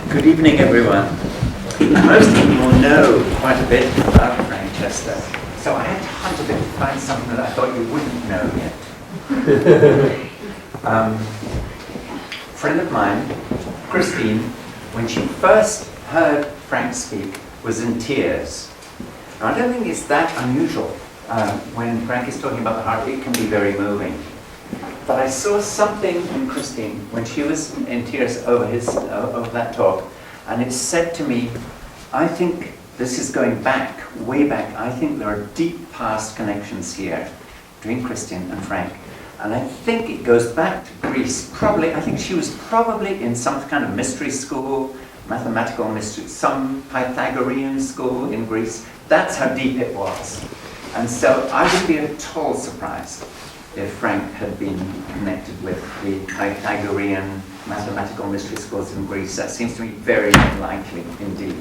Good evening, everyone. Most of you will know quite a bit about Frank Chester, so I had to hunt a bit to find something that I thought you wouldn't know yet. Friend of mine, Christine, when she first heard Frank speak, was in tears. Now, I don't think it's that unusual. When Frank is talking about the heart, it can be very moving. But I saw something in Christine when she was in tears over that talk, and it said to me, I think this is going back, way back. I think there are deep past connections here between Christine and Frank. And I think it goes back to Greece. Probably, I think she was probably in some kind of mystery school, mathematical mystery, some Pythagorean school in Greece. That's how deep it was. And so I would be at all surprised if Frank had been connected with the Pythagorean mathematical mystery schools in Greece. That seems to me very unlikely indeed.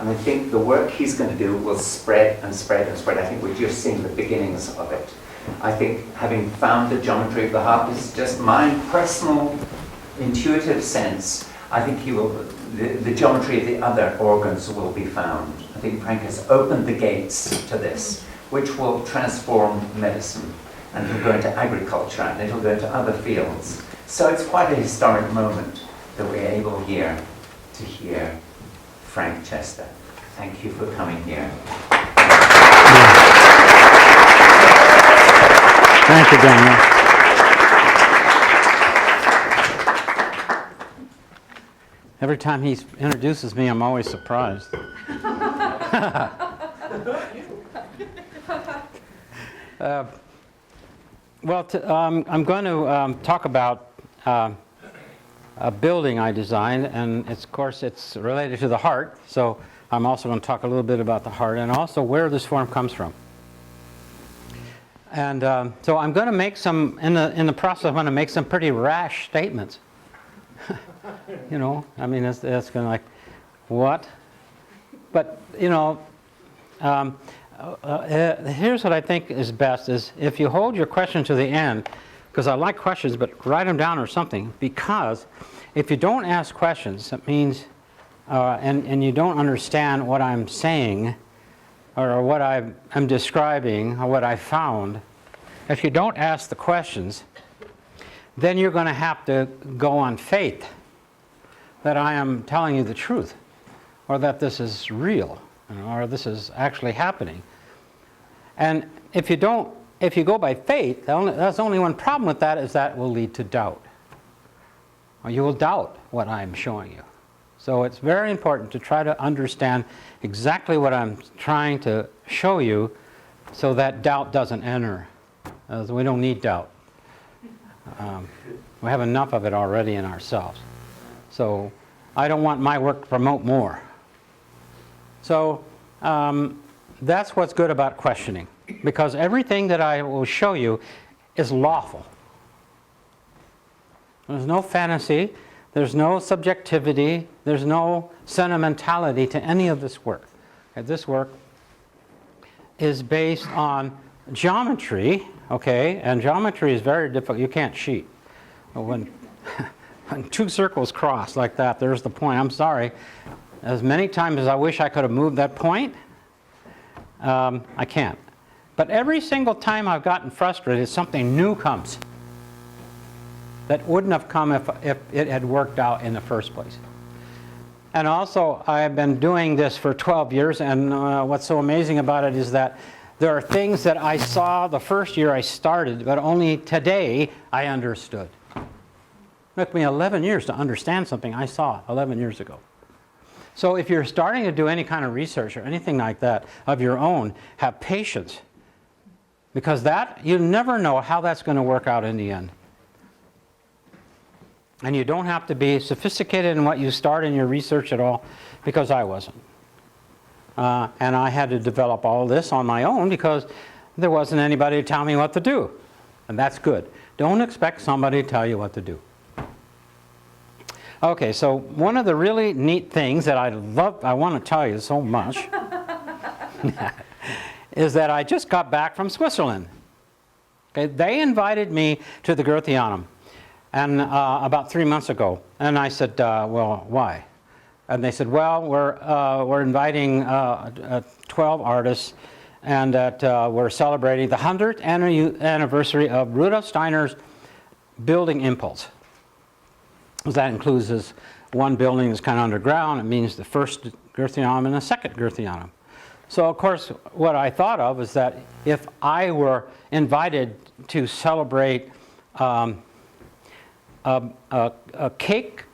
And I think the work he's going to do will spread and spread and spread. I think we're just seeing the beginnings of it. I think having found the geometry of the heart, this is just my personal intuitive sense. I think the geometry of the other organs will be found. I think Frank has opened the gates to this, which will transform medicine. And it'll go into agriculture, and it'll go into other fields. So it's quite a historic moment that we're able here to hear Frank Chester. Thank you for coming here. Thank you, Daniel. Every time he introduces me, I'm always surprised. I'm going to talk about a building I designed, and of course it's related to the heart, so I'm also going to talk a little bit about the heart and also where this form comes from. And so I'm going to make some, in the process, I'm going to make some pretty rash statements. You know, I mean, it's going to like, what? But, you know, here's what I think is best is if you hold your question to the end, because I like questions, but write them down or something, because if you don't ask questions, that means, and you don't understand what I'm saying, or what I'm describing, or what I found, if you don't ask the questions, then you're going to have to go on faith that I am telling you the truth, or that this is real, or this is actually happening. And if you go by faith, that's only one problem with that, is that will lead to doubt. Or you will doubt what I'm showing you. So it's very important to try to understand exactly what I'm trying to show you so that doubt doesn't enter. We don't need doubt. We have enough of it already in ourselves. So I don't want my work to promote more. So that's what's good about questioning, because everything that I will show you is lawful. There's no fantasy. There's no subjectivity, there's no sentimentality to any of this work. Okay, this work is based on geometry, okay, and geometry is very difficult. You can't cheat. When two circles cross like that, there's the point. I'm sorry. As many times as I wish I could have moved that point, I can't. But every single time I've gotten frustrated, something new comes that wouldn't have come if it had worked out in the first place. And also, I've been doing this for 12 years, and what's so amazing about it is that there are things that I saw the first year I started, but only today I understood. It took me 11 years to understand something I saw 11 years ago. So if you're starting to do any kind of research or anything like that of your own, have patience, because that, you never know how that's going to work out in the end. And you don't have to be sophisticated in what you start in your research at all, because I wasn't. And I had to develop all this on my own because there wasn't anybody to tell me what to do. And that's good. Don't expect somebody to tell you what to do. Okay, so one of the really neat things that I want to tell you so much, is that I just got back from Switzerland. Okay, they invited me to the Goetheanum. And about 3 months ago, and I said, well, why? And they said, well, we're inviting 12 artists, and that we're celebrating the 100th anniversary of Rudolf Steiner's building impulse. That includes this one building that's kind of underground. It means the first Goetheanum and the second Goetheanum. So, of course, what I thought of is that if I were invited to celebrate a cake,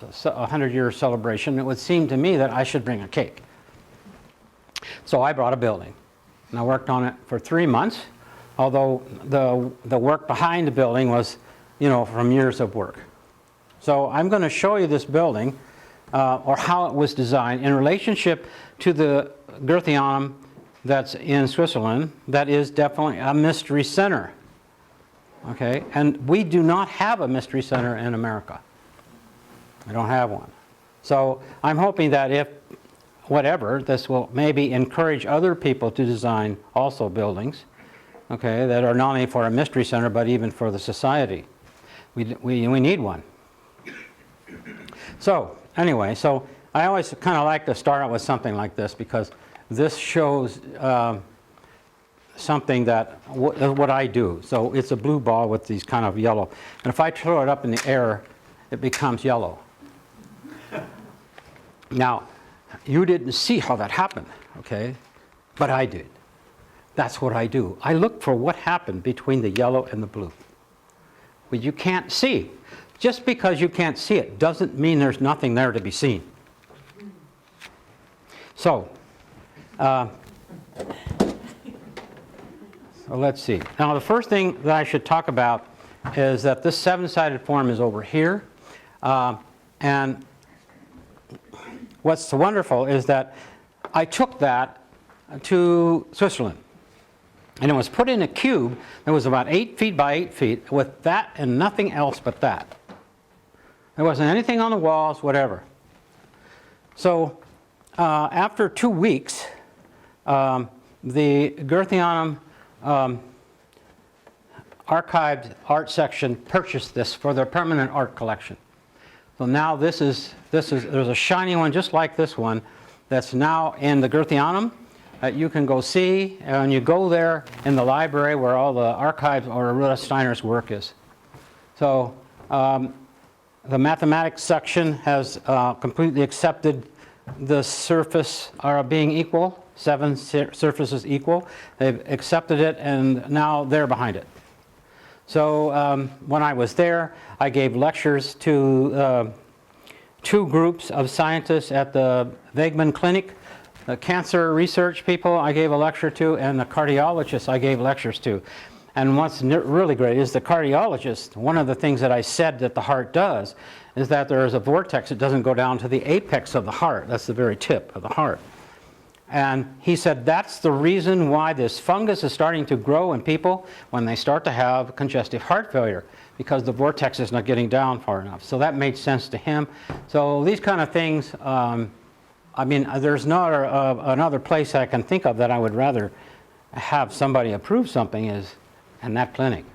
a 100-year celebration, it would seem to me that I should bring a cake. So I brought a building, and I worked on it for 3 months, although the work behind the building was, from years of work. So I'm going to show you this building, or how it was designed in relationship to the Goetheanum that's in Switzerland. That is definitely a mystery center. Okay, and we do not have a mystery center in America. I don't have one. So I'm hoping that if this will maybe encourage other people to design also buildings, okay, that are not only for a mystery center but even for the society. We need one. So anyway, so I always kind of like to start out with something like this, because this shows something that what I do. So it's a blue ball with these kind of yellow, and if I throw it up in the air, it becomes yellow. Now, you didn't see how that happened, okay? But I did. That's what I do. I look for what happened between the yellow and the blue. Well, you can't see. Just because you can't see it doesn't mean there's nothing there to be seen. So let's see. Now, the first thing that I should talk about is that this seven-sided form is over here. And what's so wonderful is that I took that to Switzerland. And it was put in a cube that was about 8 feet by 8 feet with that and nothing else but that. There wasn't anything on the walls, whatever. So after 2 weeks, the Goetheanum archived art section purchased this for their permanent art collection. So now there's a shiny one just like this one that's now in the Goetheanum that you can go see, and you go there in the library where all the archives or Rudolf Steiner's work is. So the mathematics section has completely accepted the surface being equal, 7 surfaces equal. They've accepted it, and now they're behind it. So when I was there, I gave lectures to 2 groups of scientists at the Wegman Clinic. The cancer research people I gave a lecture to, and the cardiologists I gave lectures to. And what's really great is the cardiologist, one of the things that I said that the heart does is that there is a vortex that doesn't go down to the apex of the heart. That's the very tip of the heart. And he said that's the reason why this fungus is starting to grow in people when they start to have congestive heart failure, because the vortex is not getting down far enough. So that made sense to him. So these kind of things, I mean, there's not another place I can think of that I would rather have somebody approve something is in that clinic.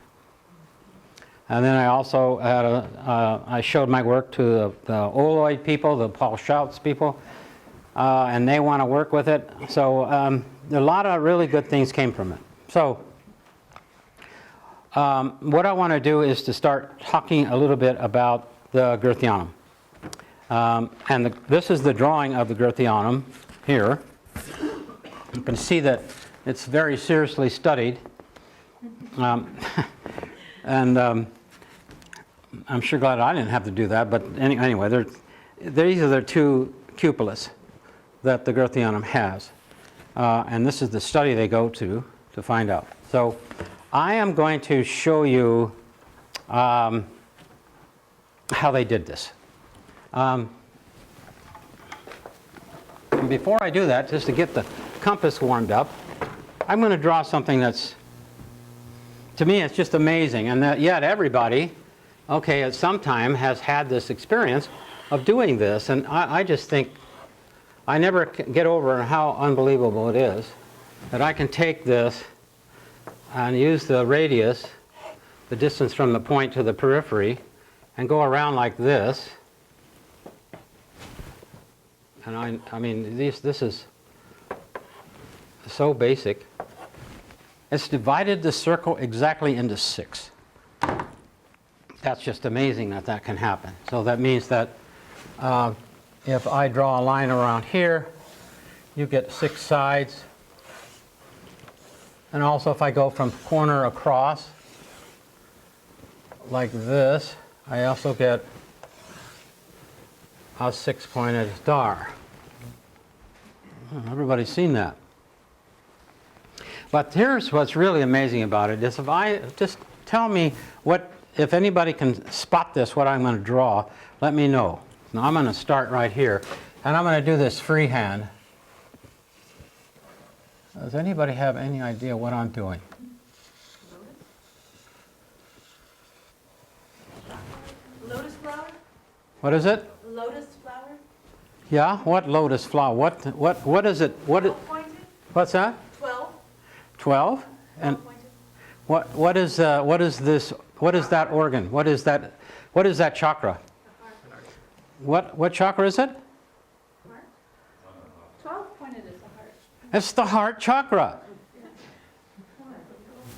And then I also had I showed my work to the Oloid people, the Paul Schultz people, and they want to work with it. So a lot of really good things came from it. So what I want to do is to start talking a little bit about the Goetheanum. And this is the drawing of the Goetheanum here. You can see that it's very seriously studied. And I'm sure glad I didn't have to do that, but anyway, these are the 2 cupolas that the Goetheanum has. And this is the study they go to find out. So I am going to show you how they did this. And before I do that, just to get the compass warmed up, I'm going to draw something that's, to me, it's just amazing. And that yet everybody, okay, at some time has had this experience of doing this. And I just think, I never get over how unbelievable it is that I can take this and use the radius, the distance from the point to the periphery, and go around like this. And I mean, this is so basic. It's divided the circle exactly into 6. That's just amazing that that can happen. So that means that if I draw a line around here, you get 6 sides. And also if I go from corner across, like this, I also get a 6-pointed star. Everybody's seen that. But here's what's really amazing about it is if I just tell me what, if anybody can spot this, what I'm going to draw, let me know. Now I'm going to start right here, and I'm going to do this freehand. Does anybody have any idea what I'm doing? Lotus flower? What is it? Lotus flower? Yeah, what lotus flower? What is it? Pointed? What's that? 12. 12? And Pointed. what is this? What is that organ? What is that chakra? What chakra is it? Heart? 12 pointed is a heart. It's the heart chakra.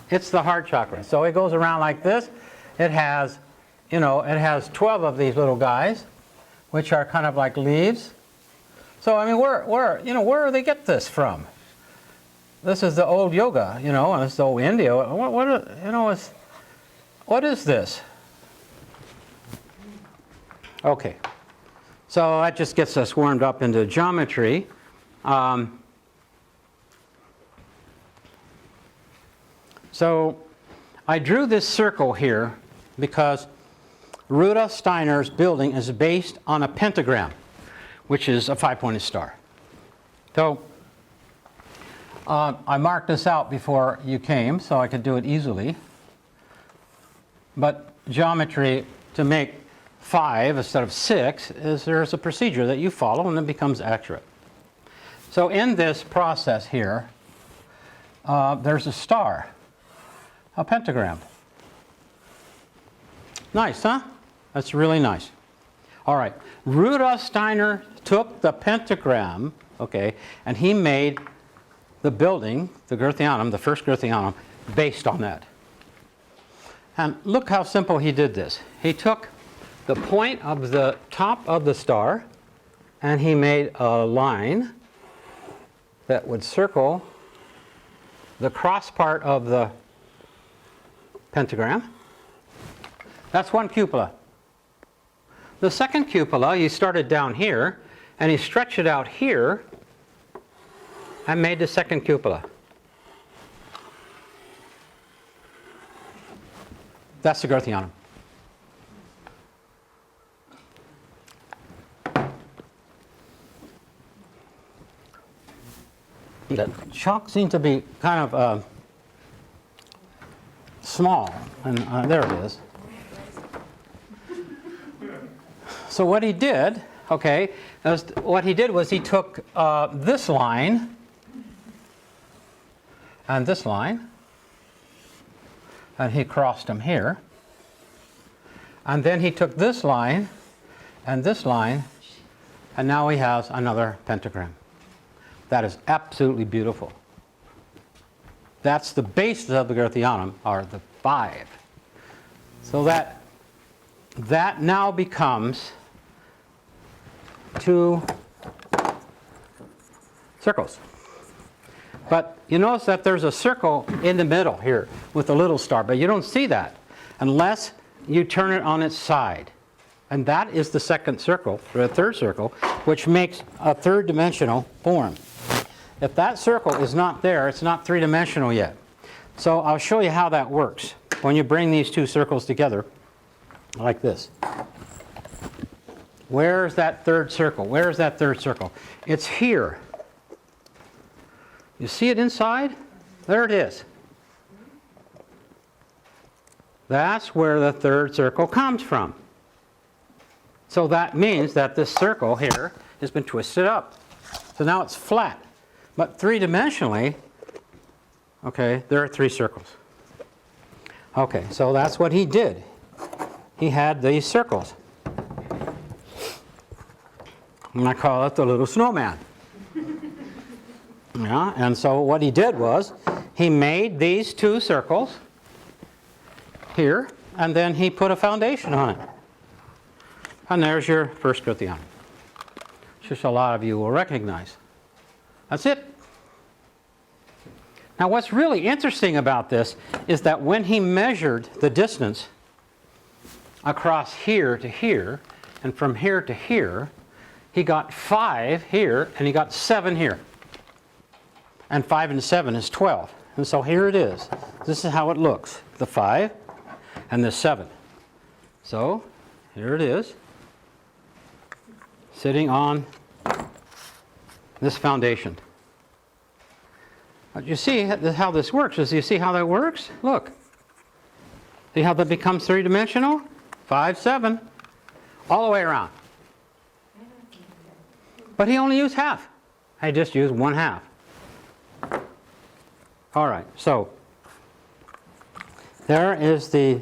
It's the heart chakra. So it goes around like this. It has, it has 12 of these little guys, which are kind of like leaves. So I mean, where do they get this from? This is the old yoga, and it's the old India. What is this? Okay. So that just gets us warmed up into geometry. So I drew this circle here because Rudolf Steiner's building is based on a pentagram, which is a 5-pointed star. So I marked this out before you came so I could do it easily. But geometry, to make 5 instead of 6, there's a procedure that you follow and it becomes accurate. So in this process here, there's a star, a pentagram. Nice, huh? That's really nice. All right, Rudolf Steiner took the pentagram, okay, and he made the building, the Goetheanum, the first Goetheanum, based on that. And look how simple he did this. He took the point of the top of the star and he made a line that would circle the cross part of the pentagram. That's one cupola. The second cupola, you started down here and you stretch it out here and made the second cupola. That's the Goetheanum. The chalk seems to be kind of small, and there it is. So what he did, was he took this line and this line, and he crossed them here. And then he took this line, and now he has another pentagram. That is absolutely beautiful. That's the basis of the Goetheanum, are the 5. So that now becomes 2 circles. But you notice that there's a circle in the middle here with a little star, but you don't see that unless you turn it on its side. And that is the second circle, or the third circle, which makes a third-dimensional form. If that circle is not there, it's not three-dimensional yet. So I'll show you how that works when you bring these 2 circles together like this. Where's that third circle? Where's that third circle? It's here. You see it inside? There it is. That's where the third circle comes from. So that means that this circle here has been twisted up. So now it's flat. But three-dimensionally, okay, there are 3 circles. Okay, so that's what he did. He had these circles. And I call it the little snowman. Yeah, and so what he did was he made these two circles here, and then he put a foundation on it. And there's your first Grythianum, which a lot of you will recognize. That's it. Now what's really interesting about this is that when he measured the distance across here to here, and from here to here, he got 5 here, and he got 7 here. And 5 and 7 is 12. And so here it is. This is how it looks. The 5 and the 7. So here it is, sitting on this foundation. But you see how this works. You see how that works? Look. See how that becomes three-dimensional? 5, 7, all the way around. But he only used half. I just used 1/2. All right, so there is the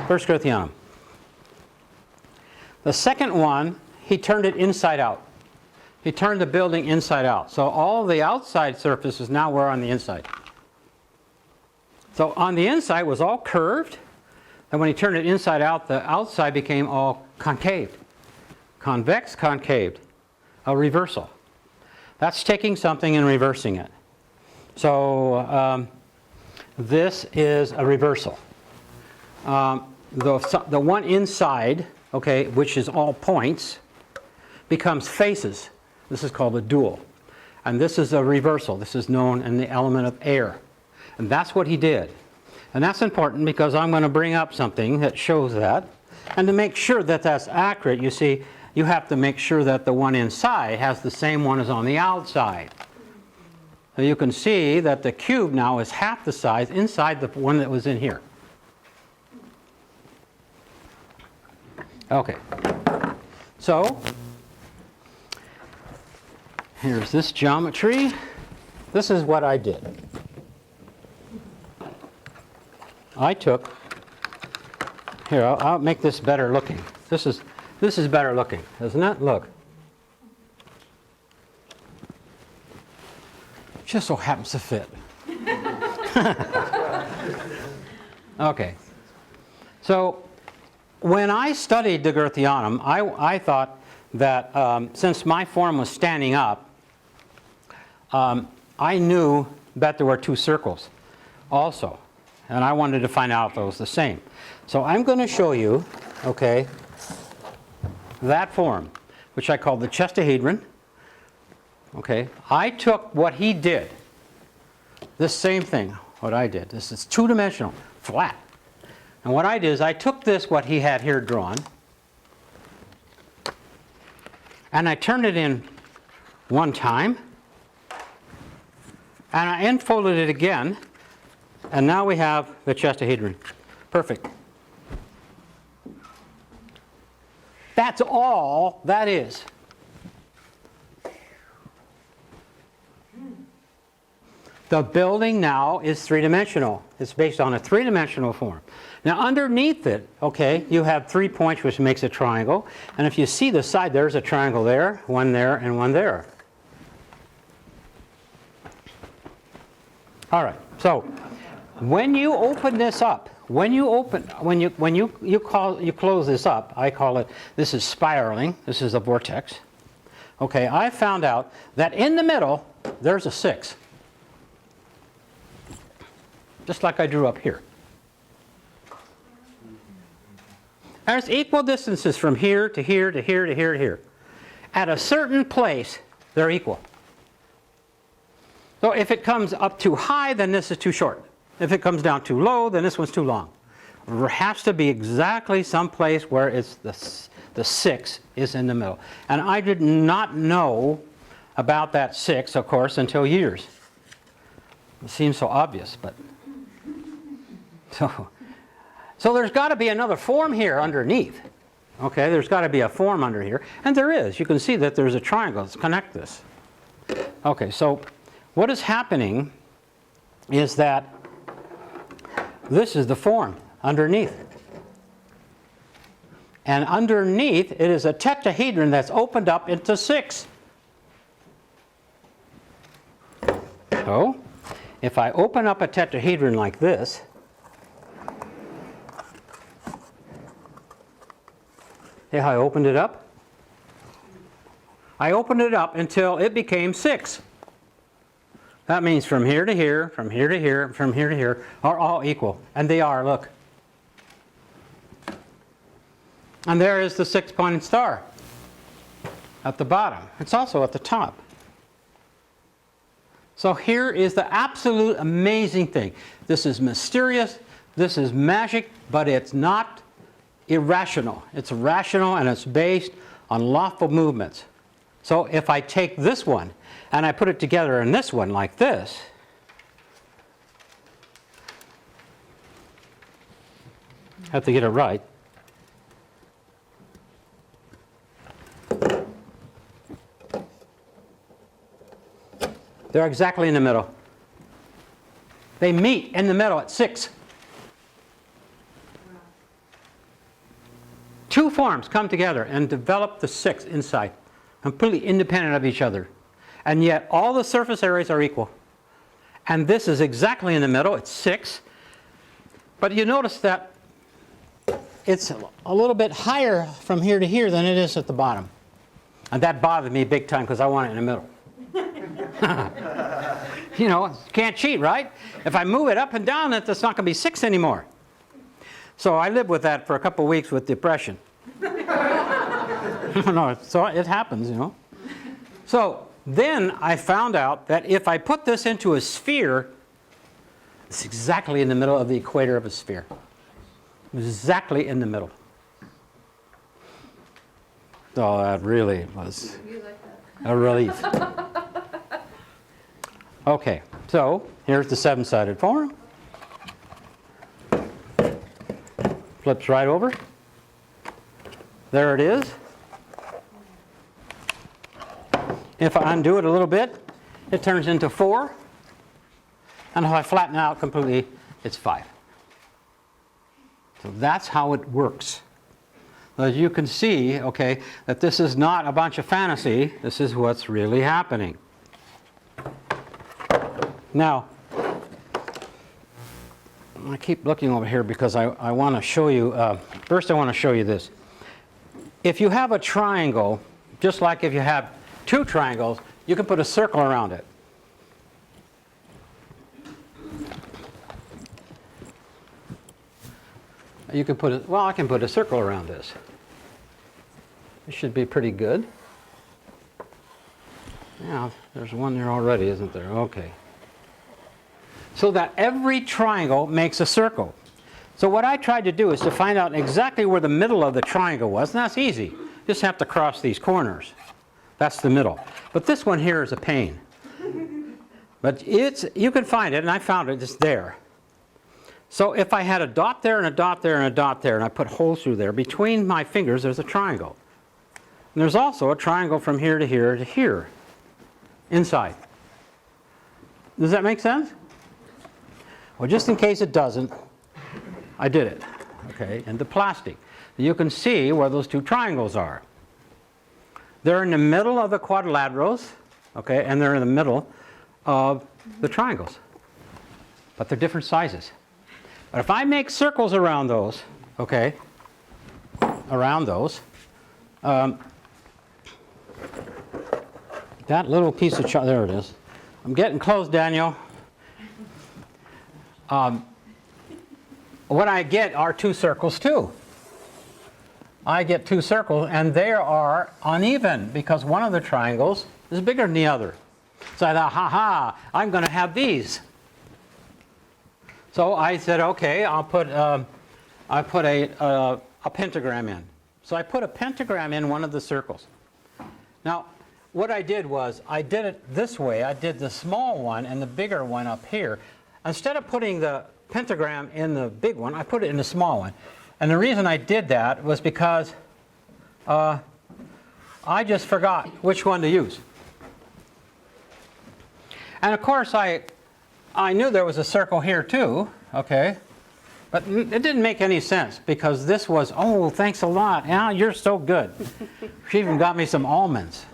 first Grythianum. The second one, he turned it inside out. He turned the building inside out. So all the outside surfaces now were on the inside. So on the inside was all curved, and when he turned it inside out, the outside became all concave. Convex, concaved. A reversal. That's taking something and reversing it. So this is a reversal. The one inside, okay, which is all points, becomes faces. This is called a dual. And this is a reversal. This is known in the element of air. And that's what he did. And that's important because I'm going to bring up something that shows that. And to make sure that that's accurate, you see, you have to make sure that the one inside has the same one as on the outside. So you can see that the cube now is half the size inside the one that was in here. Okay. So here's this geometry. This is what I did. I took, here, I'll make this better looking. This is better looking, isn't it? Look. Just so happens to fit. Okay. So when I studied the Grythianum, I thought that since my form was standing up, I knew that there were two circles also. And I wanted to find out if it was the same. So I'm going to show you, okay, that form, which I call the chestahedron. Okay, I took what he did, this same thing, what I did. This is two-dimensional, flat. And what I did is I took this, what he had here drawn, and I turned it in one time, and I unfolded it again, and now we have the chestahedron. Perfect. That's all that is. The building now is three-dimensional. It's based on a three-dimensional form. Now underneath it, okay, you have 3 points, which makes a triangle. And if you see the side, there's a triangle there, and one there. All right. So when you open this up, when you close this up, I call it, this is spiraling. This is a vortex. Okay, I found out that in the middle there's a 6. Just like I drew up here. There's equal distances from here to here to here to here to here. At a certain place, they're equal. So if it comes up too high, then this is too short. If it comes down too low, then this one's too long. There has to be exactly some place where it's the 6 is in the middle. And I did not know about that 6, of course, until years. It seems so obvious, but... So there's got to be another form here underneath. Okay, there's got to be a form under here. And there is. You can see that there's a triangle. Let's connect this. Okay, so what is happening is that this is the form underneath. And underneath, it is a tetrahedron that's opened up into 6. So, if I open up a tetrahedron like this, see how I opened it up? I opened it up until it became 6. That means from here to here, from here to here, from here to here are all equal. And they are, look. And there is the 6-pointed star at the bottom. It's also at the top. So here is the absolute amazing thing. This is mysterious, this is magic, but it's not irrational. It's rational and it's based on lawful movements. So if I take this one and I put it together in this one like this, have to get it right. They're exactly in the middle. They meet in the middle at 6. Two forms come together and develop the 6 inside, completely independent of each other. And yet all the surface areas are equal. And this is exactly in the middle, it's 6. But you notice that it's a little bit higher from here to here than it is at the bottom. And that bothered me big time because I want it in the middle. You know, can't cheat, right? If I move it up and down, it's not going to be 6 anymore. So I lived with that for a couple of weeks with depression. No, so it happens, you know. So then I found out that if I put this into a sphere, it's exactly in the middle of the equator of a sphere. Exactly in the middle. So that really was a relief. Okay, so here's the 7-sided form. Flips right over. There it is. If I undo it a little bit, it turns into 4. And if I flatten out completely, it's 5. So that's how it works. So as you can see, okay, that this is not a bunch of fantasy. This is what's really happening. Now, I keep looking over here because I want to show you, first I want to show you this. If you have a triangle, just like if you have 2 triangles, you can put a circle around it. You can put well, I can put a circle around this. It should be pretty good. Yeah, there's one there already, isn't there? Okay. So that every triangle makes a circle. So what I tried to do is to find out exactly where the middle of the triangle was, and that's easy. You just have to cross these corners. That's the middle. But this one here is a pain. But you can find it, and I found it, it's there. So if I had a dot there and a dot there and a dot there, and I put holes through there, between my fingers there's a triangle. And there's also a triangle from here to here to here, inside. Does that make sense? Well, just in case it doesn't, I did it, okay, in the plastic. You can see where those 2 triangles are. They're in the middle of the quadrilaterals, okay, and they're in the middle of the triangles. But they're different sizes. But if I make circles around those, okay, around those, that little piece of there it is. I'm getting close, Daniel. What I get are 2 circles too. I get 2 circles, and they are uneven because one of the triangles is bigger than the other. So I thought, ha, I'm going to have these. So I said, okay, I put a pentagram in. So I put a pentagram in one of the circles. Now, what I did was, I did it this way. I did the small one and the bigger one up here. Instead of putting the pentagram in the big one, I put it in the small one. And the reason I did that was because I just forgot which one to use. And of course, I knew there was a circle here too, okay? But it didn't make any sense because this was, oh, thanks a lot. Al, you're so good. She even got me some almonds.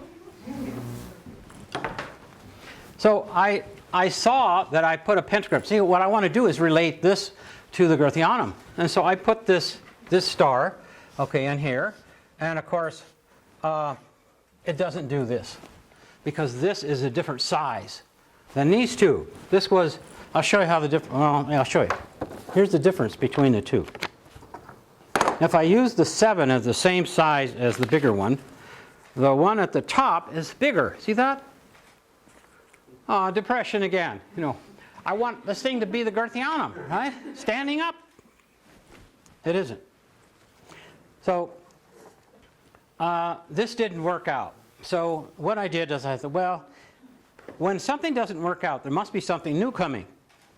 So I saw that I put a pentagram. See, what I want to do is relate this to the Gurthianum. And so I put this star, okay, in here. And of course, it doesn't do this because this is a different size than these two. This was, I'll show you how the difference, well, I'll show you. Here's the difference between the two. If I use the 7 as the same size as the bigger one, the one at the top is bigger. See that? Depression again. You know, I want this thing to be the Gurthianum, right? Standing up. It isn't. So this didn't work out. So what I did is I thought, well, when something doesn't work out, there must be something new coming.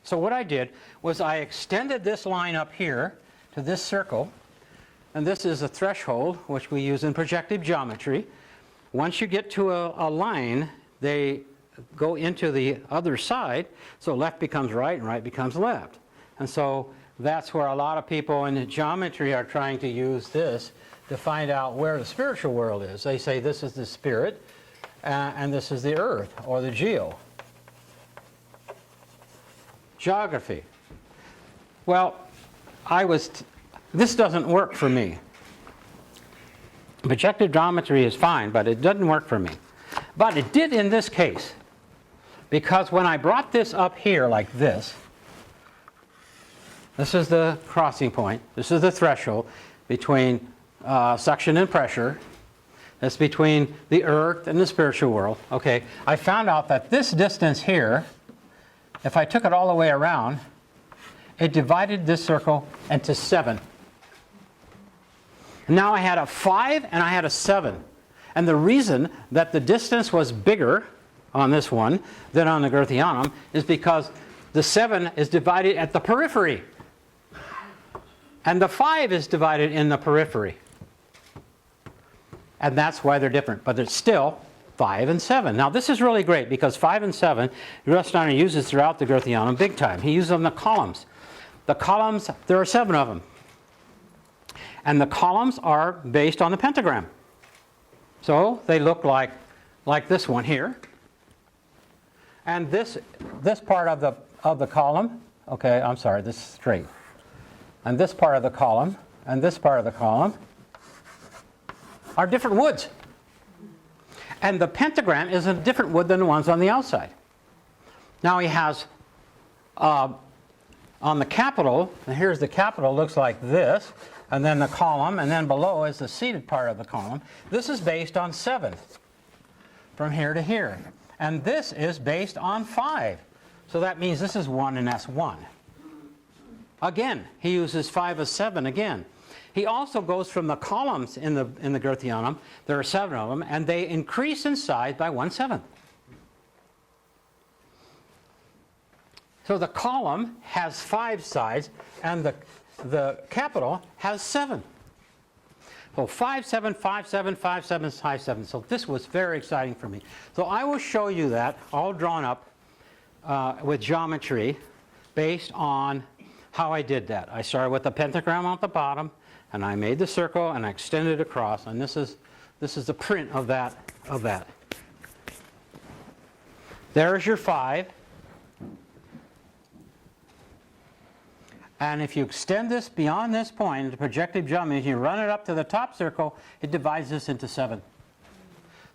So what I did was I extended this line up here to this circle, and this is a threshold, which we use in projective geometry. Once you get to a line, they go into the other side, so left becomes right and right becomes left. And so that's where a lot of people in geometry are trying to use this to find out where the spiritual world is. They say this is the spirit, and this is the earth, or the geo. Geography. Well, this doesn't work for me. Projective geometry is fine, but it doesn't work for me. But it did in this case, because when I brought this up here like this is the crossing point, this is the threshold between suction and pressure. That's between the earth and the spiritual world. Okay, I found out that this distance here, if I took it all the way around, it divided this circle into 7. Now I had a 5 and I had a 7. And the reason that the distance was bigger on this one than on the Gurthianum is because the 7 is divided at the periphery. And the 5 is divided in the periphery. And that's why they're different. But it's still 5 and 7. Now this is really great because 5 and 7, Rudolf Steiner uses throughout the Gurthianum big time. He uses them in the columns. The columns, there are 7 of them. And the columns are based on the pentagram. So they look like this one here. And this part of the column, okay, I'm sorry, this is straight. And this part of the column and this part of the column are different woods. And the pentagram is a different wood than the ones on the outside. Now he has, on the capital, and here's the capital, looks like this, and then the column, and then below is the seated part of the column. This is based on 7, from here to here. And this is based on 5. So that means this is 1 and that's 1. Again, he uses 5 as 7 again. He also goes from the columns in the Gurthianum, there are 7 of them, and they increase in size by 1/7. So the column has 5 sides, and the capital has 7. So 5, 7, 5, 7, 5, 7, 5, 7. So this was very exciting for me. So I will show you that all drawn up with geometry based on how I did that. I started with the pentagram at the bottom, and I made the circle and I extended across, and this is the print of that. There's your 5. And if you extend this beyond this point into projective geometry, you run it up to the top circle, it divides this into 7.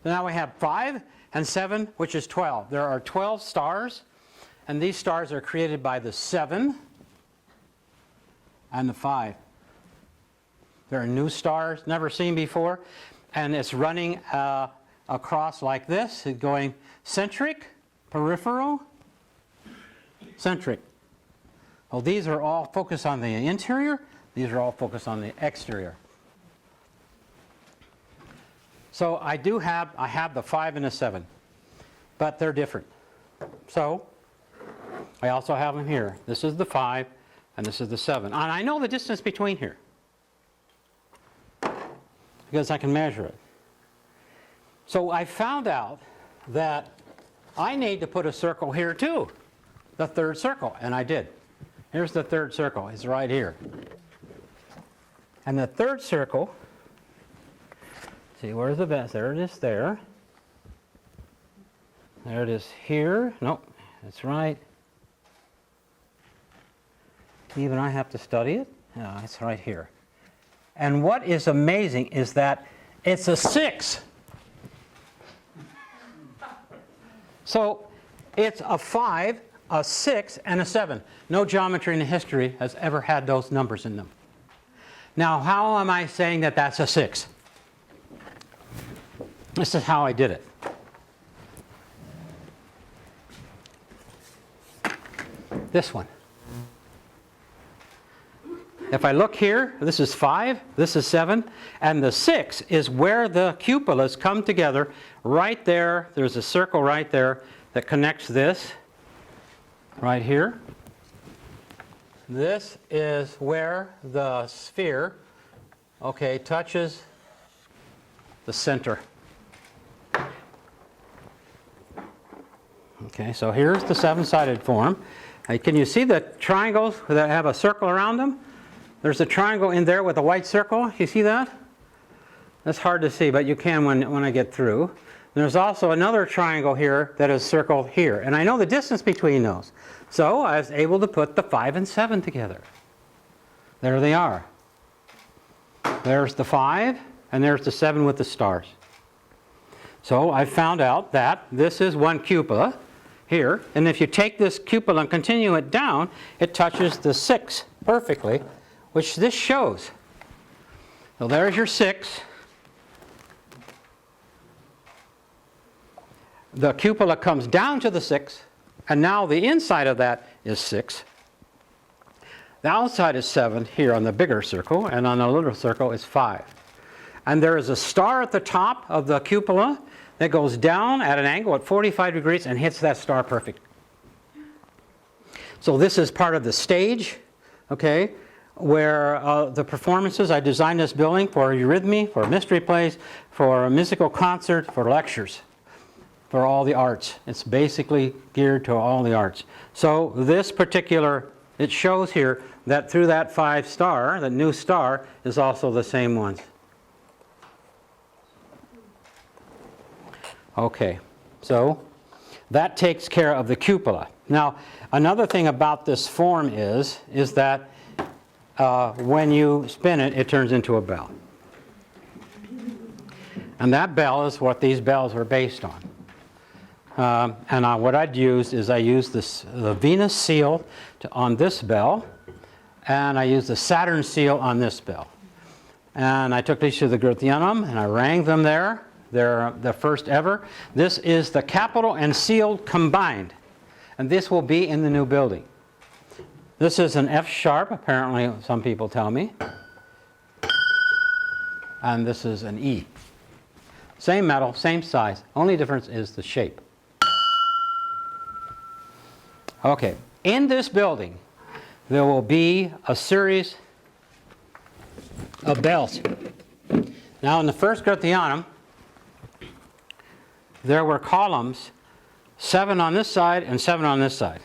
So now we have 5 and 7, which is 12. There are 12 stars, and these stars are created by the 7 and the 5. There are new stars never seen before, and it's running across like this, going centric, peripheral, centric. Well, these are all focused on the interior. These are all focused on the exterior. So I have the 5 and the 7, but they're different. So I also have them here. This is the 5, and this is the 7. And I know the distance between here because I can measure it. So I found out that I need to put a circle here too, the 3rd circle, and I did. Here's the third circle. It's right here. And the third circle, see, where's the best? There it is there. There it is here. Nope, it's right. Even I have to study it. No, it's right here. And what is amazing is that it's a 6. So it's a 5, a 6, and a 7. No geometry in history has ever had those numbers in them. Now, how am I saying that that's a 6? This is how I did it. This one. If I look here, this is 5, this is 7, and the 6 is where the cupolas come together. Right there, there's a circle right there that connects this, right here. This is where the sphere, okay, touches the center. Okay, so here's the 7-sided form. Can you see the triangles that have a circle around them? There's a triangle in there with a white circle. You see that? That's hard to see, but you can when I get through. There's also another triangle here that is circled here. And I know the distance between those. So I was able to put the 5 and 7 together. There they are. There's the 5, and there's the 7 with the stars. So I found out that this is one cupola here. And if you take this cupola and continue it down, it touches the 6 perfectly, which this shows. So there's your 6. The cupola comes down to the 6, and now the inside of that is 6. The outside is 7 here on the bigger circle, and on the little circle is 5. And there is a star at the top of the cupola that goes down at an angle at 45 degrees and hits that star perfect. So this is part of the stage, okay, where the performances, I designed this building for eurythmy, for mystery plays, for a musical concert, for lectures, for all the arts. It's basically geared to all the arts. So this particular, it shows here that through that 5 star, the new star, is also the same ones. Okay, so that takes care of the cupola. Now, another thing about this form is that when you spin it, it turns into a bell. And that bell is what these bells are based on. What I'd used is I used the Venus seal on this bell, and I used the Saturn seal on this bell. And I took these to the Grothianum, and I rang them there. They're the first ever. This is the capital and seal combined, and this will be in the new building. This is an F sharp, apparently some people tell me. And this is an E. Same metal, same size, only difference is the shape. Okay, in this building there will be a series of bells. Now in the first Grothianum, there were columns, 7 on this side and 7 on this side.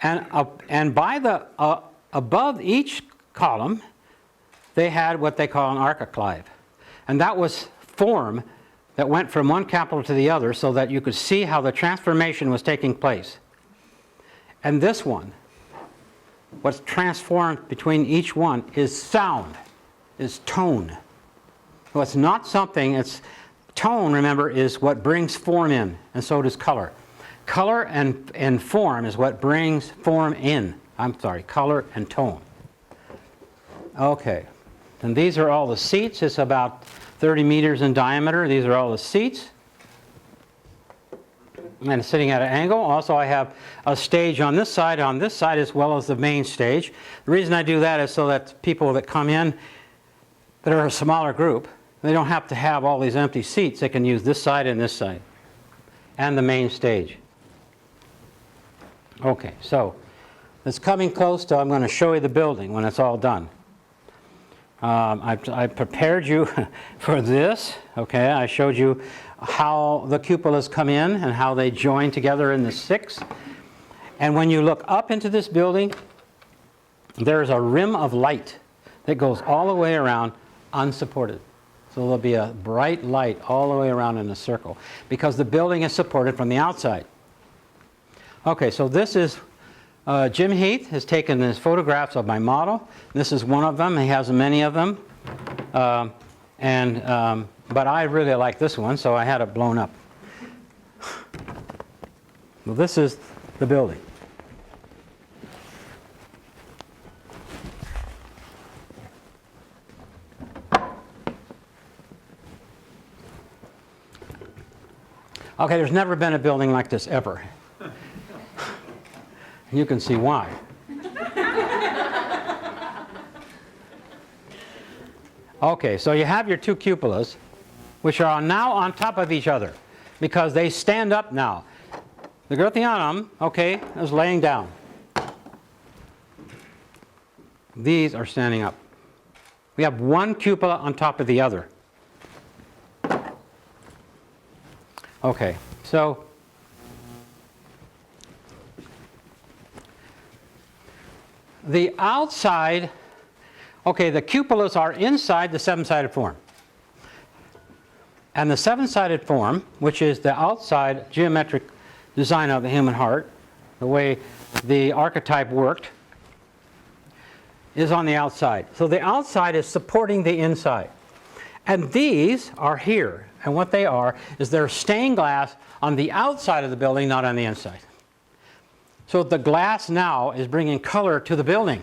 And by the above each column, they had what they call an architrave. And that was form that went from one capital to the other so that you could see how the transformation was taking place. And this one, what's transformed between each one is sound, is tone. Well, it's not something, it's tone, remember, is what brings form in, and so does color. Color and form is what brings form in. Color and tone. Okay, and these are all the seats. It's about 30 meters in diameter. These are all the seats. And sitting at an angle. Also, I have a stage on this side as well as the main stage. The reason I do that is so that people that come in that are a smaller group, they don't have to have all these empty seats. They can use this side and this side, and the main stage. Okay, so it's coming close to, I'm going to show you the building when it's all done. I prepared you for this, okay? I showed you how the cupolas come in and how they join together in the 6. And when you look up into this building, there's a rim of light that goes all the way around unsupported. So there'll be a bright light all the way around in a circle because the building is supported from the outside. Okay, so this is Jim Heath has taken his photographs of my model. This is one of them. He has many of them. But I really like this one, so I had it blown up. Well, this is the building. Okay, there's never been a building like this ever. You can see why. Okay, so you have your two cupolas, which are now on top of each other because they stand up now. The Grathianum, okay, is laying down. These are standing up. We have one cupola on top of the other. Okay, so the outside, okay, the cupolas are inside the seven-sided form. And the seven-sided form, which is the outside geometric design of the human heart, the way the archetype worked, is on the outside. So the outside is supporting the inside. And these are here. And what they are is they're stained glass on the outside of the building, not on the inside. So the glass now is bringing color to the building,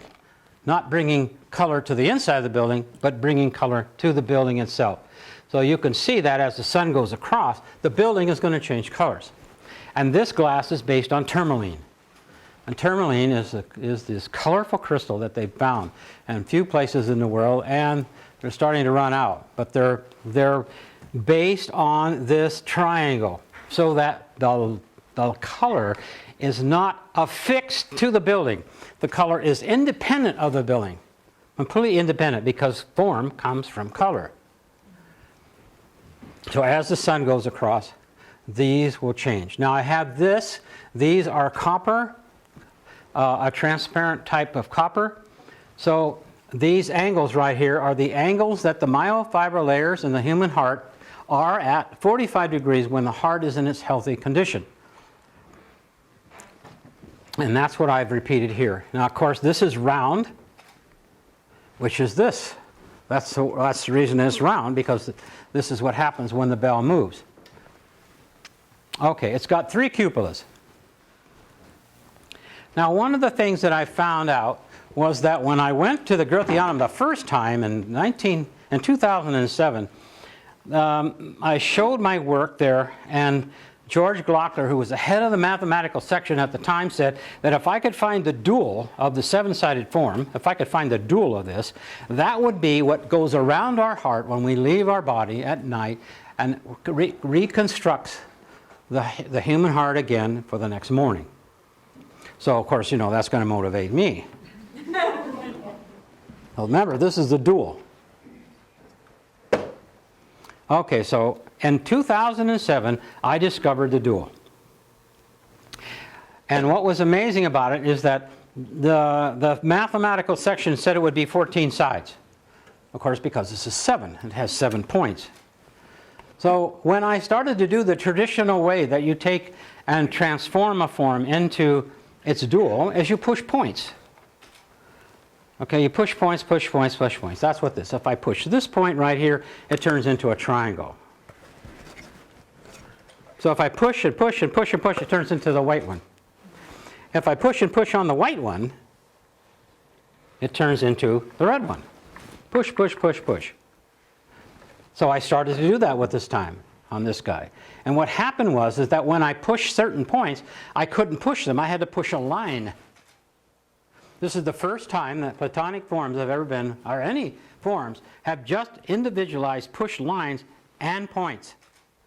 not bringing color to the inside of the building, but bringing color to the building itself. So you can see that as the sun goes across, the building is going to change colors. And this glass is based on tourmaline. And tourmaline is this colorful crystal that they found in few places in the world, and they're starting to run out. But they're based on this triangle, so that the color is not affixed to the building. The color is independent of the building, completely independent, because form comes from color. So as the sun goes across, these will change. Now I have this. These are copper, a transparent type of copper. So these angles right here are the angles that the myofiber layers in the human heart are at 45 degrees when the heart is in its healthy condition. And that's what I've repeated here. Now, of course, this is round, which is this. That's the reason it's round, because this is what happens when the bell moves. Okay, it's got three cupolas. Now, one of the things that I found out was that when I went to the Grathianum the first time in 2007, I showed my work there, and George Glockler, who was the head of the mathematical section at the time, said that if I could find the dual of the seven-sided form, if I could find the dual of this, that would be what goes around our heart when we leave our body at night and reconstructs the human heart again for the next morning. So, of course, you know, that's going to motivate me. Well, remember, this is the dual. Okay, so in 2007, I discovered the dual. And what was amazing about it is that the mathematical section said it would be 14 sides. Of course, because this is 7. It has 7 points. So when I started to do the traditional way that you take and transform a form into its dual, is you push points. Okay, you push points, push points, push points. That's what this. If I push this point right here, it turns into a triangle. So if I push and push and push and push, it turns into the white one. If I push and push on the white one, it turns into the red one. Push, push, push, push. So I started to do that with this time on this guy. And what happened was that when I pushed certain points, I couldn't push them. I had to push a line. This is the first time that Platonic forms have ever been, or any forms, have just individualized push lines and points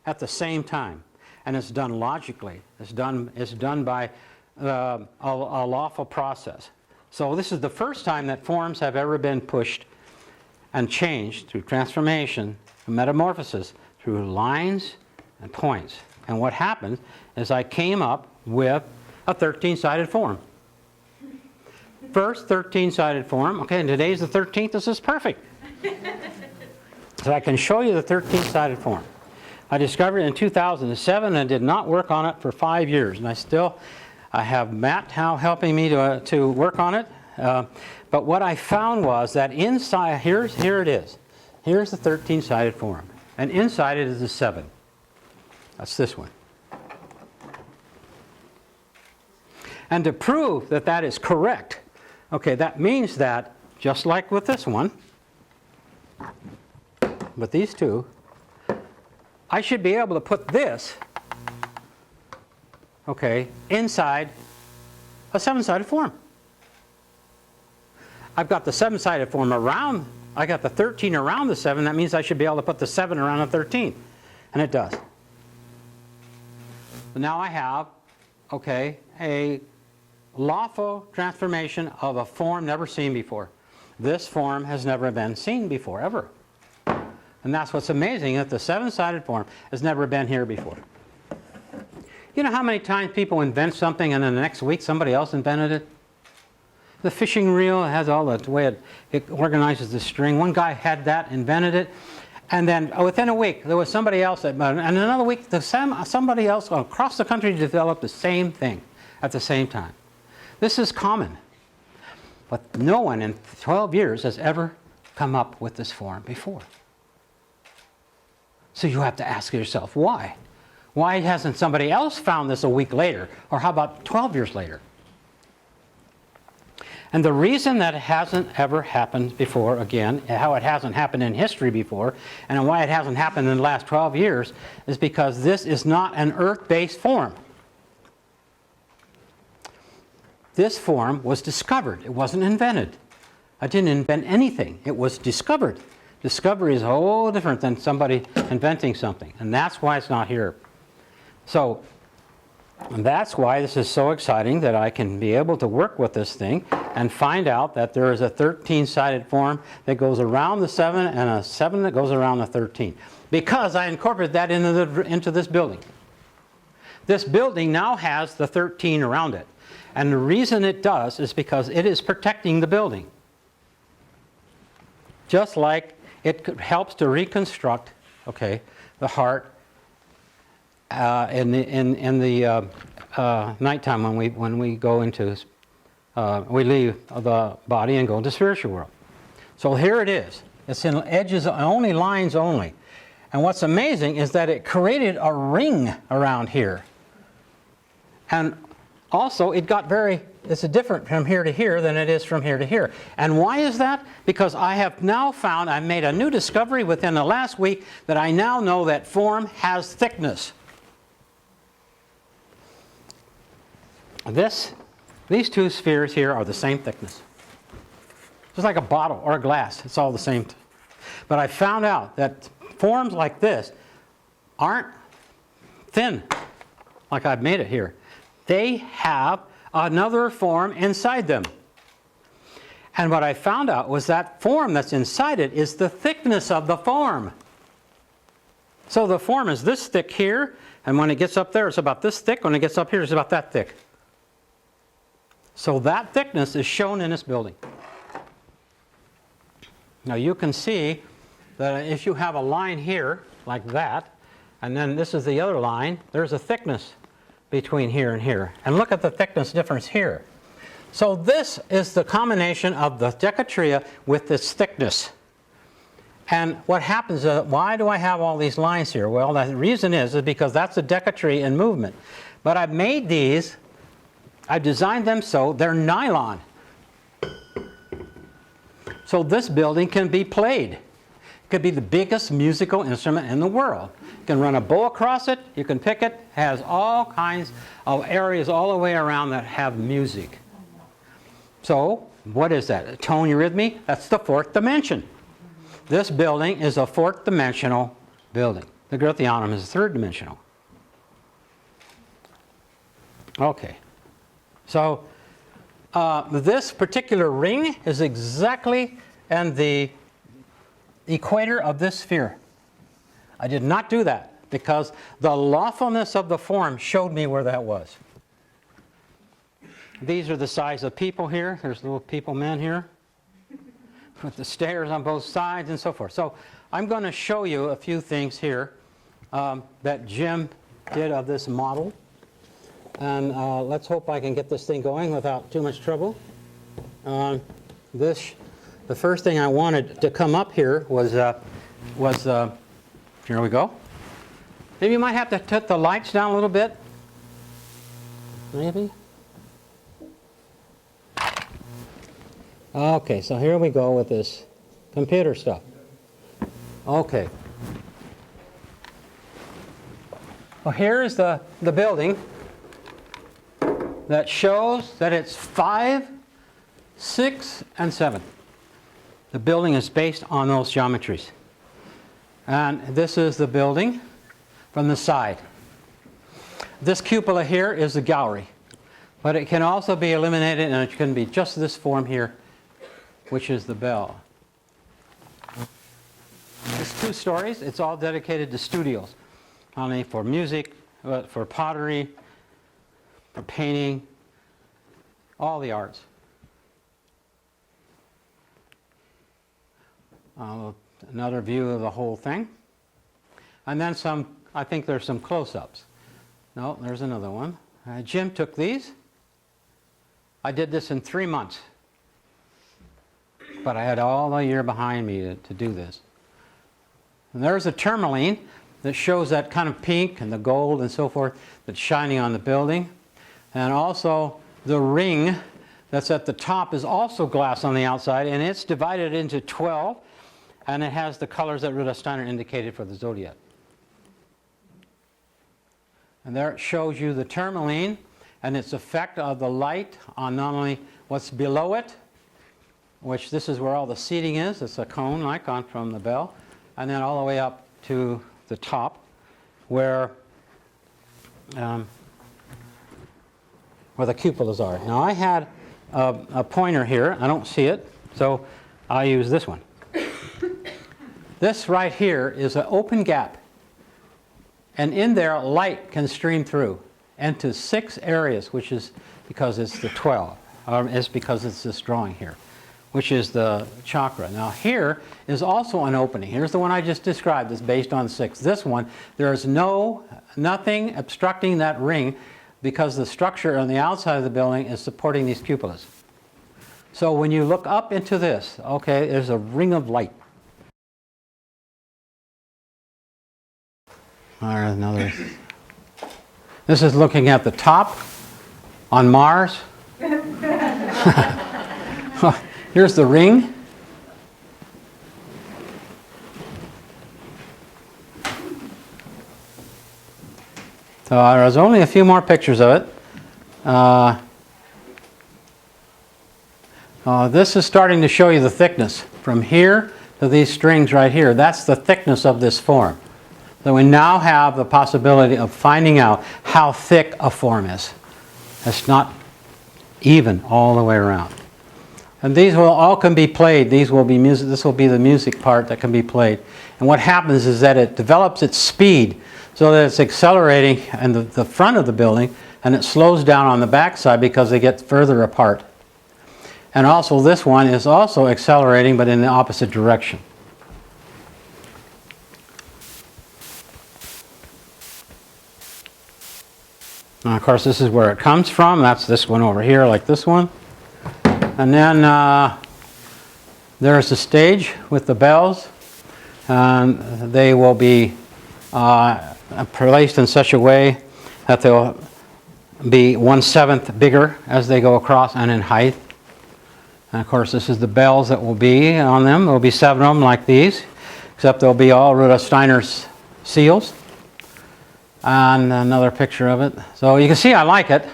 at the same time. And it's done logically. It's done by a lawful process. So this is the first time that forms have ever been pushed and changed through transformation, through metamorphosis, through lines and points. And what happened is I came up with a 13-sided form. first 13-sided form. Okay, and today's the 13th. This is perfect. So I can show you the 13-sided form. I discovered it in 2007 and did not work on it for 5 years. And I have Matt Howe helping me to work on it. But what I found was that inside, here it is. Here's the 13-sided form. And inside it is a 7. That's this one. And to prove that that is correct, okay, that means that, just like with this one, with these two, I should be able to put this, okay, inside a 7-sided form. I've got the 7-sided form around, I got the 13 around the 7, that means I should be able to put the 7 around the 13. And it does. But now I have, okay, a lawful transformation of a form never seen before. This form has never been seen before, ever. And that's what's amazing, that the 7-sided form has never been here before. You know how many times people invent something and then the next week somebody else invented it? The fishing reel has all the way it organizes the string. One guy had that, invented it, and then within a week there was somebody else, and another week somebody else across the country developed the same thing at the same time. This is common, but no one in 12 years has ever come up with this form before. So you have to ask yourself, why? Why hasn't somebody else found this a week later, or how about 12 years later? And the reason that it hasn't ever happened before, again, how it hasn't happened in history before, and why it hasn't happened in the last 12 years, is because this is not an earth-based form. This form was discovered. It wasn't invented. I didn't invent anything. It was discovered. Discovery is a whole different than somebody inventing something, and that's why it's not here. So that's why this is so exciting, that I can be able to work with this thing and find out that there is a 13-sided form that goes around the 7 and a 7 that goes around the 13, because I incorporated that into this building. This building now has the 13 around it, and the reason it does is because it is protecting the building. Just like it helps to reconstruct, okay, the heart in the nighttime when we go into we leave the body and go into spiritual world. So here it is. It's in edges only, lines only. And what's amazing is that it created a ring around here. And also it got it's different from here to here than it is from here to here. And why is that? Because I have now found, I made a new discovery within the last week, that I now know that form has thickness. These two spheres here are the same thickness. Just like a bottle or a glass, it's all the same. But I found out that forms like this aren't thin, like I've made it here. They have another form inside them. And what I found out was that form that's inside it is the thickness of the form. So the form is this thick here, and when it gets up there, it's about this thick. When it gets up here, it's about that thick. So that thickness is shown in this building. Now you can see that if you have a line here, like that, and then this is the other line, there's a thickness between here and here. And look at the thickness difference here. So this is the combination of the decatria with this thickness. And what happens, why do I have all these lines here? Well, the reason is because that's a decatria in movement. But I've made these, I've designed them so they're nylon. So this building can be played. It could be the biggest musical instrument in the world. You can run a bow across it, you can pick it, has all kinds of areas all the way around that have music. So, what is that? Tone eurythmy? That's the fourth dimension. This building is a fourth dimensional building. The Grithianum is third dimensional. Okay. So, this particular ring is exactly in the equator of this sphere. I did not do that because the lawfulness of the form showed me where that was. These are the size of people here. There's little people men here with the stairs on both sides and so forth. So I'm going to show you a few things here that Jim did of this model. And let's hope I can get this thing going without too much trouble. The first thing I wanted to come up here was here we go. Maybe you might have to put the lights down a little bit. Maybe. Okay, so here we go with this computer stuff. Okay. Well, here is the building that shows that it's 5, 6, and 7. The building is based on those geometries. And this is the building from the side. This cupola here is the gallery. But it can also be eliminated, and it can be just this form here, which is the bell. It's 2 stories. It's all dedicated to studios. Not only for music, but for pottery, for painting, all the arts. Another view of the whole thing. And then some, I think there's some close-ups. No, there's another one. Jim took these. I did this in 3 months. But I had all the year behind me to do this. And there's a tourmaline that shows that kind of pink and the gold and so forth that's shining on the building. And also the ring that's at the top is also glass on the outside, and it's divided into 12, and it has the colors that Rudolf Steiner indicated for the zodiac. And there it shows you the tourmaline and its effect of the light on not only what's below it, which this is where all the seating is. It's a cone like on from the bell, and then all the way up to the top where the cupolas are. Now I had a pointer here. I don't see it, so I'll use this one. This right here is an open gap, and in there light can stream through into 6 areas, which is because it's the 12, or it's because it's this drawing here, which is the chakra. Now here is also an opening. Here's the one I just described. It's based on 6. This one, there is nothing obstructing that ring because the structure on the outside of the building is supporting these cupolas. So when you look up into this, okay, there's a ring of light. Another. This is looking at the top on Mars. Here's the ring. So there's only a few more pictures of it. This is starting to show you the thickness. From here to these strings right here, that's the thickness of this form. So we now have the possibility of finding out how thick a form is. It's not even all the way around. And these will all can be played. These will be music. This will be the music part that can be played. And what happens is that it develops its speed so that it's accelerating in the front of the building, and it slows down on the back side because they get further apart. And also this one is also accelerating, but in the opposite direction. Now, of course, this is where it comes from. That's this one over here, like this one. And then there's the stage with the bells. And they will be placed in such a way that they'll be 1/7 bigger as they go across and in height. And of course, this is the bells that will be on them. There will be 7 of them like these, except they'll be all Rudolf Steiner's seals. And another picture of it. So you can see I like it.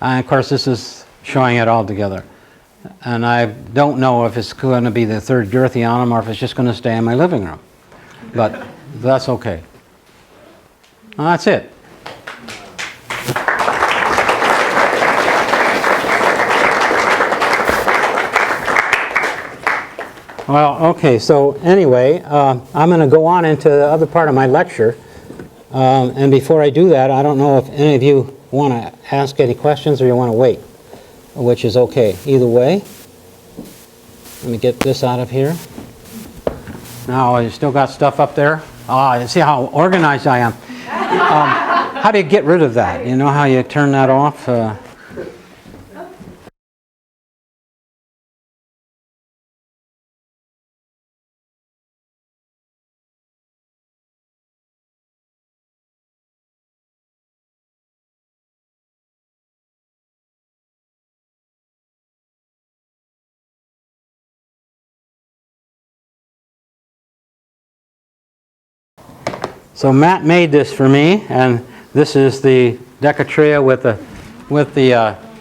And of course, this is showing it all together. And I don't know if it's going to be the 3rd Girthy on them or if it's just going to stay in my living room. But that's okay. Well, that's it. Well, okay, so anyway, I'm going to go on into the other part of my lecture. And before I do that, I don't know if any of you want to ask any questions or you want to wait, which is okay. Either way, let me get this out of here. Now, you still got stuff up there? You see how organized I am. How do you get rid of that? You know how you turn that off? So Matt made this for me, and this is the Decatria with the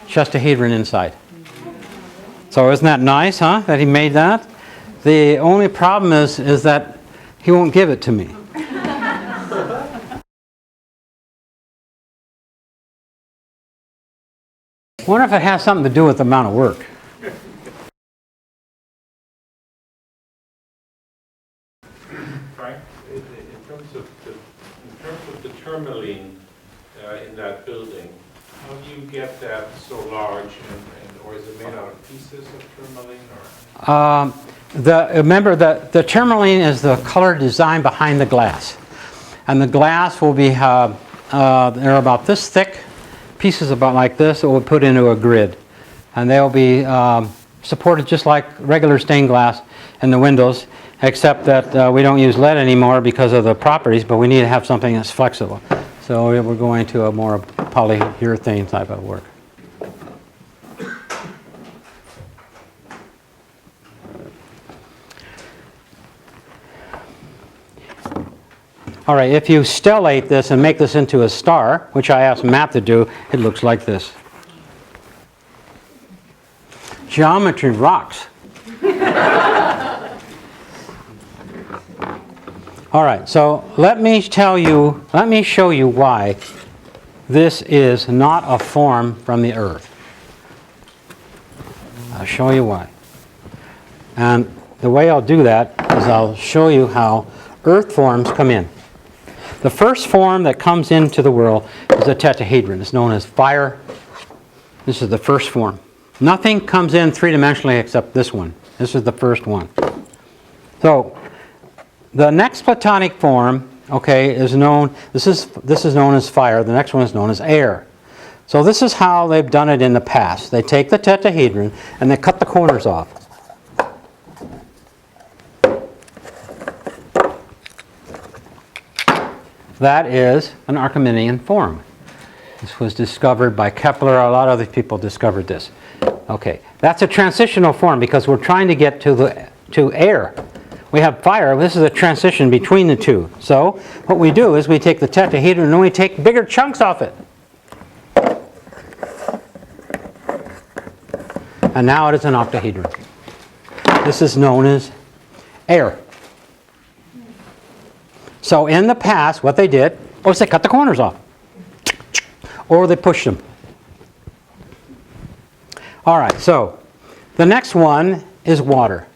chestahedron inside. So isn't that nice, huh, that he made that? The only problem is that he won't give it to me. Wonder if it has something to do with the amount of work. Frank, in terms of the tourmaline in that building, how do you get that so large, or is it made out of pieces of tourmaline? Remember, the tourmaline is the color design behind the glass. And the glass will be, they're about this thick, pieces about like this that we'll put into a grid. And they'll be supported just like regular stained glass in the windows, except that we don't use lead anymore because of the properties, but we need to have something that's flexible. So we're going to a more polyurethane type of work. All right, if you stellate this and make this into a star, which I asked Matt to do, it looks like this. Geometry rocks. All right, so let me show you why this is not a form from the earth. I'll show you why. And the way I'll do that is I'll show you how earth forms come in. The first form that comes into the world is a tetrahedron. It's known as fire. This is the first form. Nothing comes in three-dimensionally except this one. This is the first one. So the next platonic form, okay, is known, this is known as fire. The next one is known as air. So this is how they've done it in the past. They take the tetrahedron and they cut the corners off. That is an Archimedean form. This was discovered by Kepler. A lot of other people discovered this. Okay, that's a transitional form because we're trying to get to air. We have fire. This is a transition between the two. So what we do is we take the tetrahedron and we take bigger chunks off it. And now it is an octahedron. This is known as air. So in the past, what they did was they cut the corners off. Or they pushed them. All right, so the next one is water.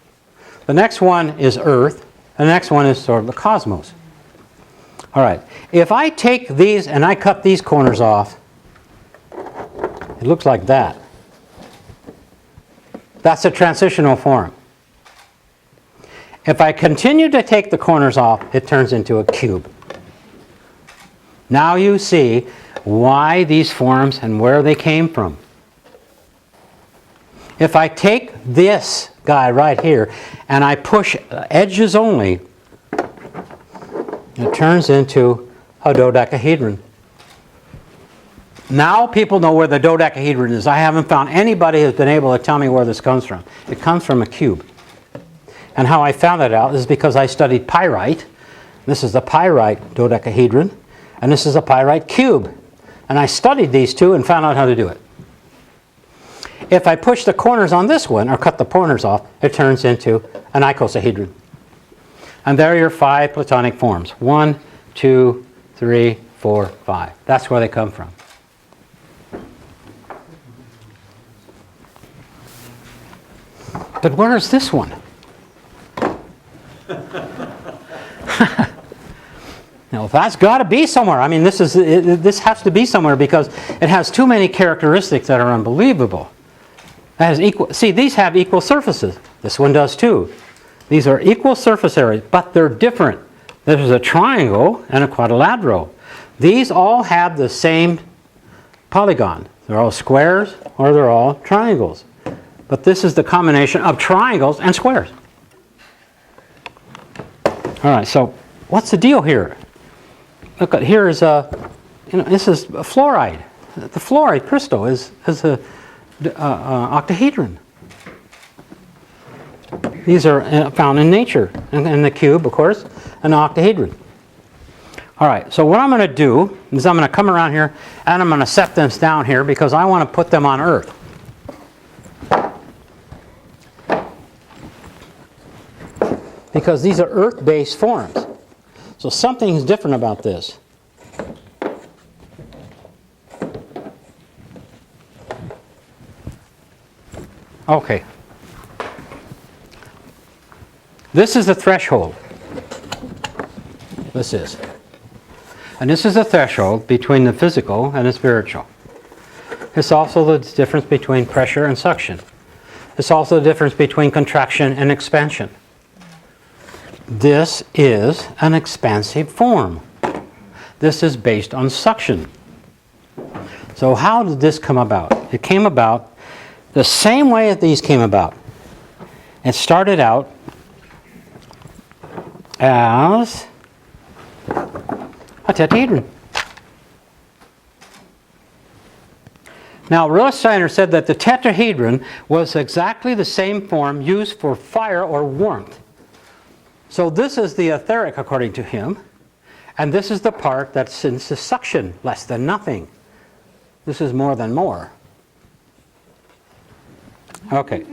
The next one is earth. The next one is sort of the cosmos. All right, if I take these and I cut these corners off, it looks like that. That's a transitional form. If I continue to take the corners off, it turns into a cube. Now you see why these forms and where they came from. If I take this guy right here and I push edges only, it turns into a dodecahedron. Now people know where the dodecahedron is. I haven't found anybody who's been able to tell me where this comes from. It comes from a cube. And how I found that out is because I studied pyrite. This is the pyrite dodecahedron, and this is a pyrite cube. And I studied these two and found out how to do it. If I push the corners on this one, or cut the corners off, it turns into an icosahedron. And there are your 5 platonic forms. 1, 2, 3, 4, 5. That's where they come from. But where is this one? Now, that's got to be somewhere. I mean, this has to be somewhere because it has too many characteristics that are unbelievable. It has equal. See, these have equal surfaces. This one does too. These are equal surface areas, but they're different. There's a triangle and a quadrilateral. These all have the same polygon. They're all squares or they're all triangles. But this is the combination of triangles and squares. All right, so what's the deal here? Look, here is this is a fluoride. The fluoride crystal is a octahedron. These are found in nature, and the cube, of course, an octahedron. All right, so what I'm going to do is I'm going to come around here and I'm going to set them down here because I want to put them on Earth. Because these are Earth-based forms. So something's different about this. Okay. This is the threshold. This is. And this is the threshold between the physical and the spiritual. It's also the difference between pressure and suction. It's also the difference between contraction and expansion. This is an expansive form. This is based on suction. So how did this come about? It came about the same way that these came about. It started out as a tetrahedron. Now, Rudolf Steiner said that the tetrahedron was exactly the same form used for fire or warmth. So this is the etheric, according to him, and this is the part that's in the suction, less than nothing. This is more than more. Okay.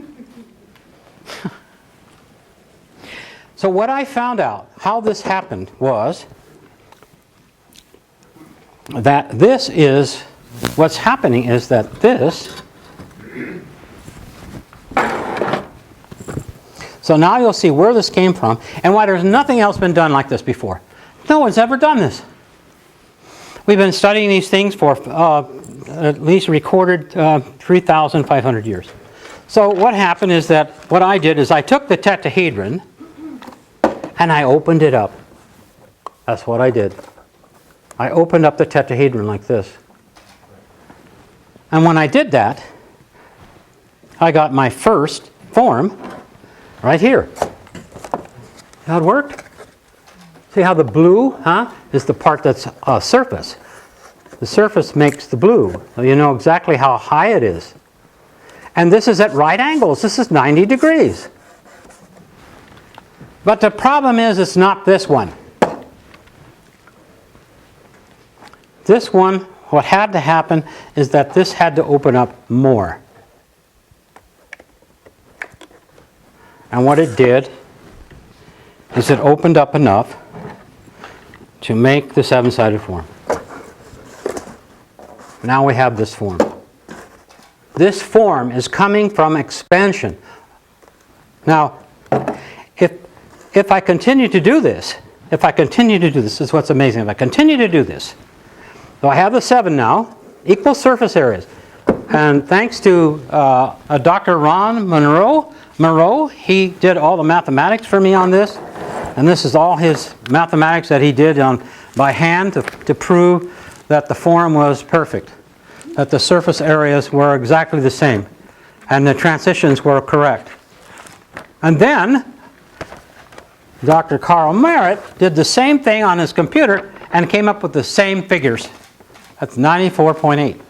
So what I found out, how this happened, was that this is, what's happening is that this, so now you'll see where this came from and why there's nothing else been done like this before. No one's ever done this. We've been studying these things for at least recorded 3,500 years. So what happened is that what I did is I took the tetrahedron and I opened it up. That's what I did. I opened up the tetrahedron like this. And when I did that, I got my first form right here. See how it worked? See how the blue is the part that's surface. The surface makes the blue. So you know exactly how high it is. And this is at right angles. This is 90 degrees. But the problem is it's not this one. This one, what had to happen is that this had to open up more. And what it did is it opened up enough to make the seven-sided form. Now we have this form. This form is coming from expansion. Now, if I continue to do this, this is what's amazing. If I continue to do this, so I have the 7 now, equal surface areas. And thanks to Dr. Ron Moreau, he did all the mathematics for me on this. And this is all his mathematics that he did by hand to prove that the form was perfect, that the surface areas were exactly the same, and the transitions were correct. And then Dr. Carl Merritt did the same thing on his computer and came up with the same figures. That's 94.8.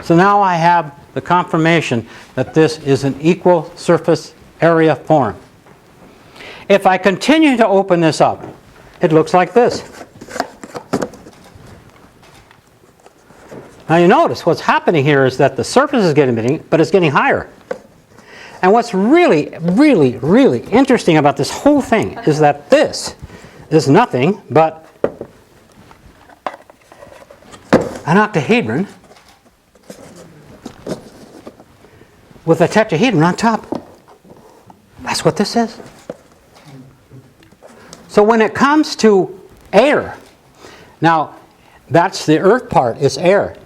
So now I have the confirmation that this is an equal surface area form. If I continue to open this up, it looks like this. Now you notice what's happening here is that the surface is getting big, but it's getting higher. And what's really, really, really interesting about this whole thing is that this is nothing but an octahedron with a tetrahedron on top. That's what this is. So when it comes to air, now that's the earth part, it's air.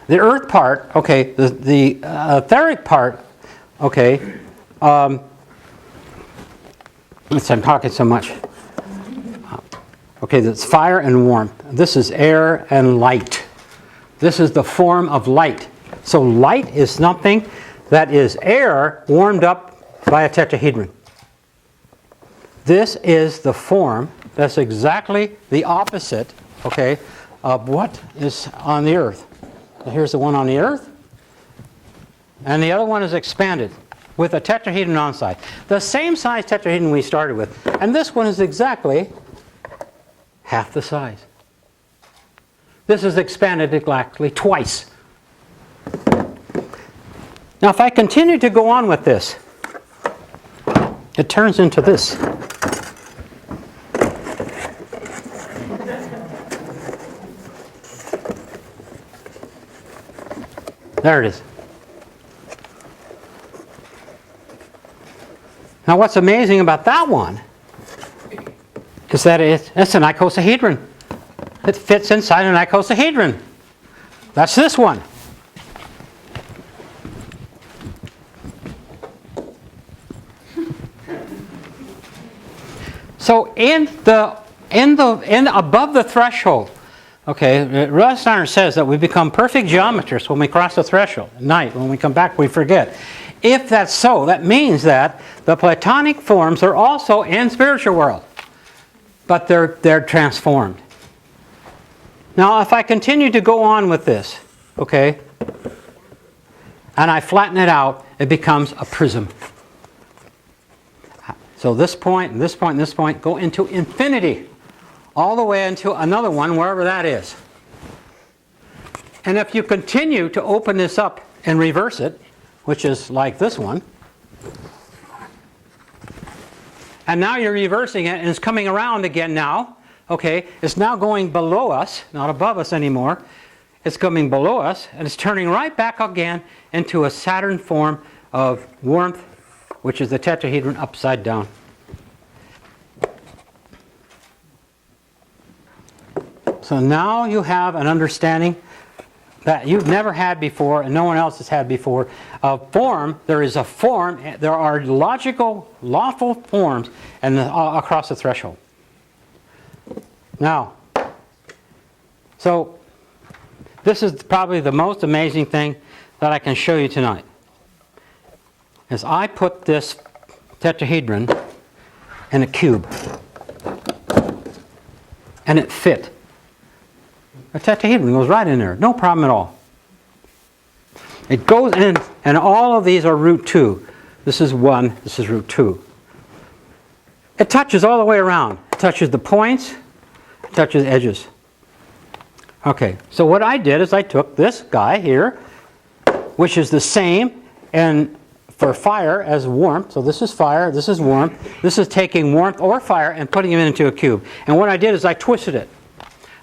The earth part, okay, the etheric part, okay, I'm talking so much. Okay, that's fire and warmth. This is air and light. This is the form of light. So light is something that is air warmed up by a tetrahedron. This is the form, that's exactly the opposite, okay, of what is on the earth. So here's the one on the earth, and the other one is expanded with a tetrahedron on side. The same size tetrahedron we started with, and this one is exactly half the size. This is expanded exactly twice. Now if I continue to go on with this, it turns into this. There it is. Now what's amazing about that one is that it's an icosahedron. It fits inside an icosahedron. That's this one. So in above the threshold, okay, Rudolf Steiner says that we become perfect geometrists when we cross the threshold at night. When we come back, we forget. If that's so, that means that the Platonic forms are also in spiritual world, but they're transformed. Now, if I continue to go on with this, okay, and I flatten it out, it becomes a prism. So this point, and this point, and this point go into infinity, all the way into another one, wherever that is. And if you continue to open this up and reverse it, which is like this one, and now you're reversing it, and it's coming around again now, okay, it's now going below us, not above us anymore. It's coming below us, and it's turning right back again into a Saturn form of warmth, which is the tetrahedron upside down. So now you have an understanding that you've never had before and no one else has had before of form. There is a form, there are logical, lawful forms across the threshold. Now, so this is probably the most amazing thing that I can show you tonight. Is I put this tetrahedron in a cube, and it fit. A tetrahedron goes right in there, no problem at all. It goes in, and all of these are root 2. This is 1, this is root 2. It touches all the way around. It touches the points, it touches edges. Okay, so what I did is I took this guy here, which is the same and for fire as warmth. So this is fire, this is warmth. This is taking warmth or fire and putting it into a cube. And what I did is I twisted it.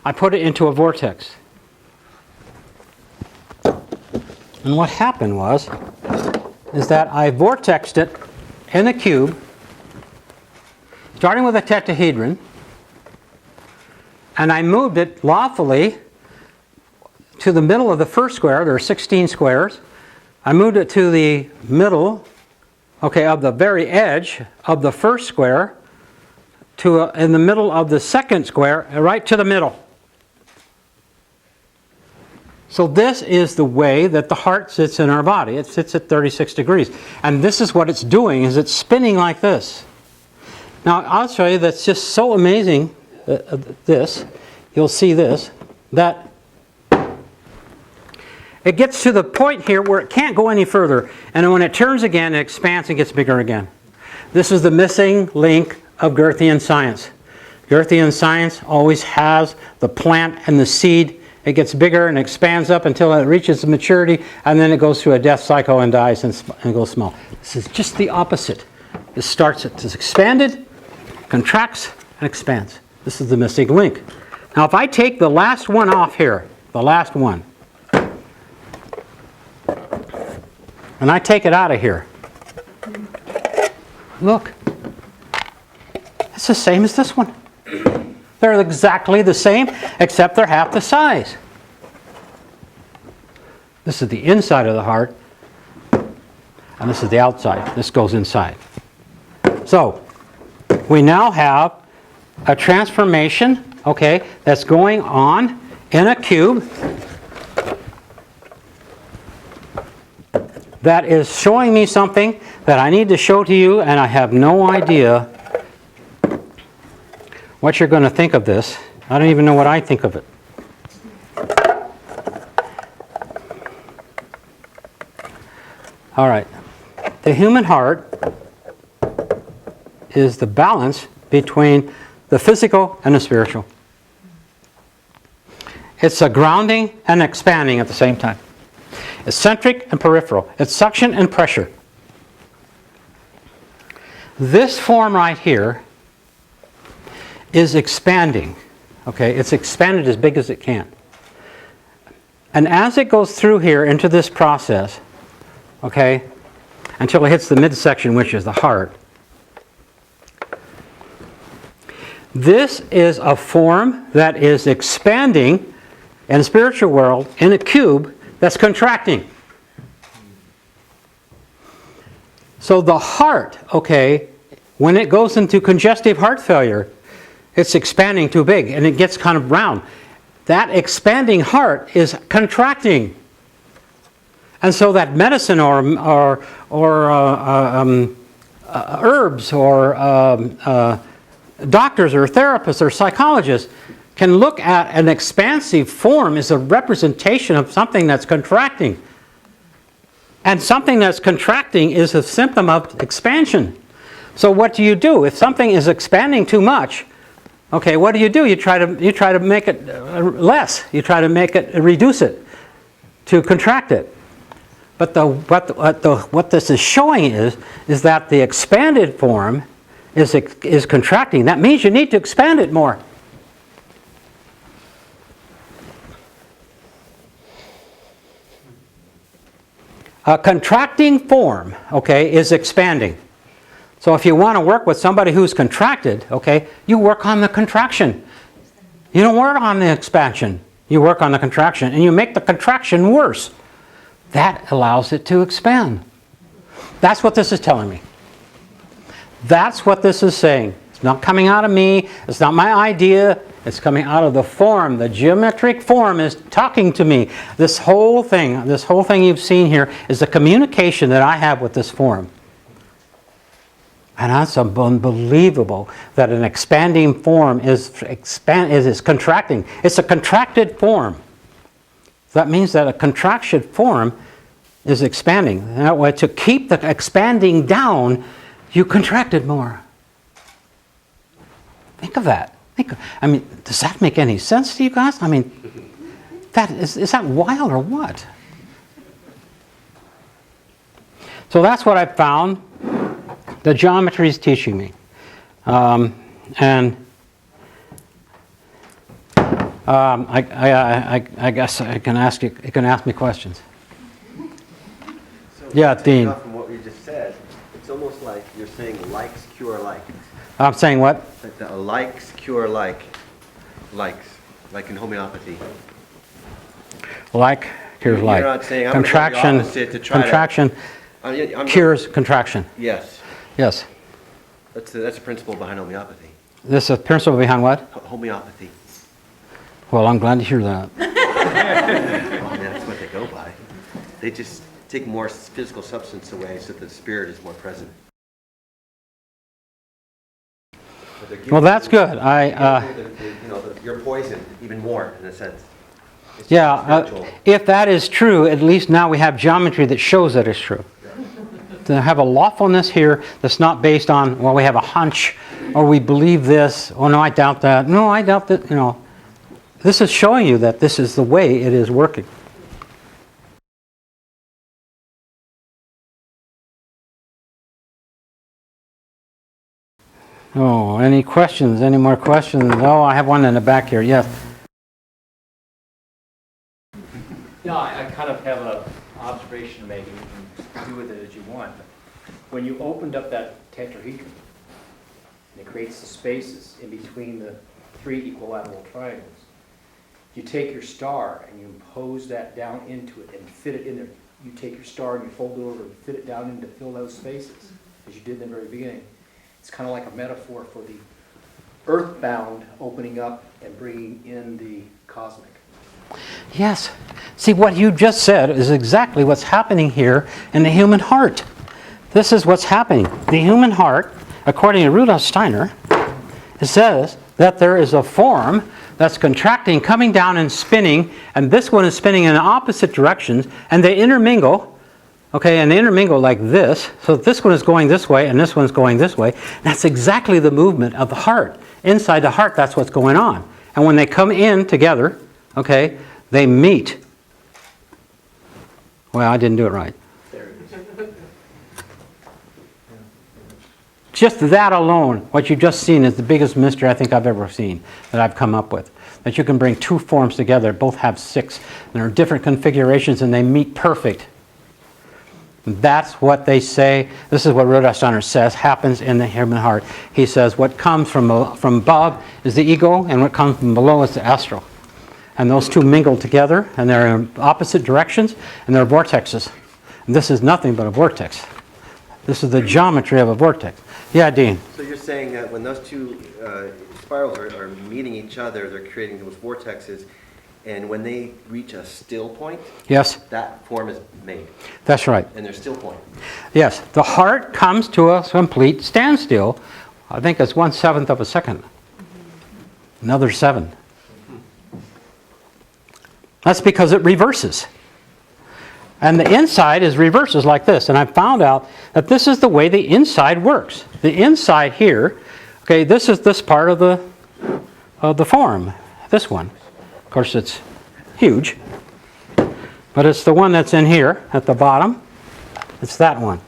I put it into a vortex. And what happened is that I vortexed it in a cube, starting with a tetrahedron, and I moved it lawfully to the middle of the first square. There are 16 squares. I moved it to the middle, okay, of the very edge of the first square, to in the middle of the second square, right to the middle. So this is the way that the heart sits in our body. It sits at 36 degrees. And this is what it's doing, is it's spinning like this. Now I'll show you that's just so amazing, this, you'll see this, that it gets to the point here where it can't go any further. And when it turns again, it expands and gets bigger again. This is the missing link of Goethean science. Goethean science always has the plant and the seed. It gets bigger and expands up until it reaches maturity, and then it goes through a death cycle and dies and goes small. This is just the opposite. It starts, it's expanded, contracts, and expands. This is the missing link. Now if I take the last one off here, the last one, and I take it out of here, look, It's the same as this one. They're exactly the same, except they're half the size. This is the inside of the heart, and this is the outside. This goes inside. So, we now have a transformation, okay, that's going on in a cube that is showing me something that I need to show to you, and I have no idea what you're going to think of this. I don't even know what I think of it. All right. The human heart is the balance between the physical and the spiritual. It's a grounding and expanding at the same time. It's centric and peripheral. It's suction and pressure. This form right here is expanding. Okay, it's expanded as big as it can. And as it goes through here into this process, okay, until it hits the midsection, which is the heart, this is a form that is expanding in the spiritual world in a cube that's contracting. So the heart, okay, when it goes into congestive heart failure, it's expanding too big and it gets kind of round. That expanding heart is contracting. And so that medicine or herbs or doctors or therapists or psychologists can look at an expansive form as a representation of something that's contracting. And something that's contracting is a symptom of expansion. So what do you do? If something is expanding too much, okay, what do? You try to make it less. You try to make it reduce it, to contract it. But what this is showing is that the expanded form is contracting. That means you need to expand it more. A contracting form, okay, is expanding. So if you want to work with somebody who's contracted, okay, you work on the contraction. You don't work on the expansion. You work on the contraction, and you make the contraction worse. That allows it to expand. That's what this is telling me. That's what this is saying. It's not coming out of me. It's not my idea. It's coming out of the form. The geometric form is talking to me. This whole thing you've seen here is the communication that I have with this form. And that's unbelievable that an expanding form is contracting. It's a contracted form. That means that a contraction form is expanding. That way, to keep the expanding down, you contracted more. Think of that. Does that make any sense to you guys? I mean, is that wild or what? So that's what I found. The geometry is teaching me, I guess I can ask you. You can ask me questions. So Yeah, Dean. From what you just said, it's almost like you're saying likes cure like. I'm saying what? Like the likes cure like, likes, like in homeopathy. Like cures like. You're not saying I'm going to go the opposite to try contraction I'm cures contraction. Yes, Yes. that's a principle behind homeopathy. This is a principle behind what? Homeopathy. Well, I'm glad to hear that. I mean, that's what they go by. They just take more physical substance away so that the spirit is more present. Well, that's good. You're poisoned even more in a sense. It's Yeah, spiritual. if that is true, at least now we have geometry that shows that it's true. To have a lawfulness here that's not based on, well, we have a hunch, or we believe this, oh no, I doubt that. No, I doubt that, This is showing you that this is the way it is working. Oh, any questions? Any more questions? Oh, I have one in the back here. Yes. Yeah, I kind of have an observation to make, and you can do with it as you want. When you opened up that tetrahedron, and it creates the spaces in between the 3 equilateral triangles. You take your star and you impose that down into it and fit it in there. You take your star and you fold it over and fit it down in to fill those spaces, as you did in the very beginning. It's kind of like a metaphor for the earthbound opening up and bringing in the cosmic. Yes. See, what you just said is exactly what's happening here in the human heart. This is what's happening. The human heart, according to Rudolf Steiner, it says that there is a form that's contracting, coming down and spinning, and this one is spinning in opposite directions, and they intermingle, okay, and they intermingle like this, so this one is going this way, and this one's going this way. That's exactly the movement of the heart. Inside the heart, that's what's going on. And when they come in together, okay, they meet. Well, I didn't do it right. Just that alone, what you've just seen, is the biggest mystery I think I've ever seen, that I've come up with. That you can bring 2 forms together, both have 6, and there are different configurations, and they meet perfect. That's what they say. This is what Rudolf Steiner says happens in the human heart. He says what comes from above is the ego, and what comes from below is the astral. And those 2 mingle together, and they're in opposite directions, and they're vortexes. And this is nothing but a vortex. This is the geometry of a vortex. Yeah, Dean. So you're saying that when those 2 spirals are meeting each other, they're creating those vortexes, and when they reach a still point, Yes, that form is made, that's right. and their still point. Yes, the heart comes to a complete standstill. I think it's 1/7 of a second. Another 7. That's because it reverses. And the inside is reverses like this. And I found out that this is the way the inside works. The inside here, okay, this is this part of the form, this one. Of course, it's huge, but it's the one that's in here at the bottom. It's that one.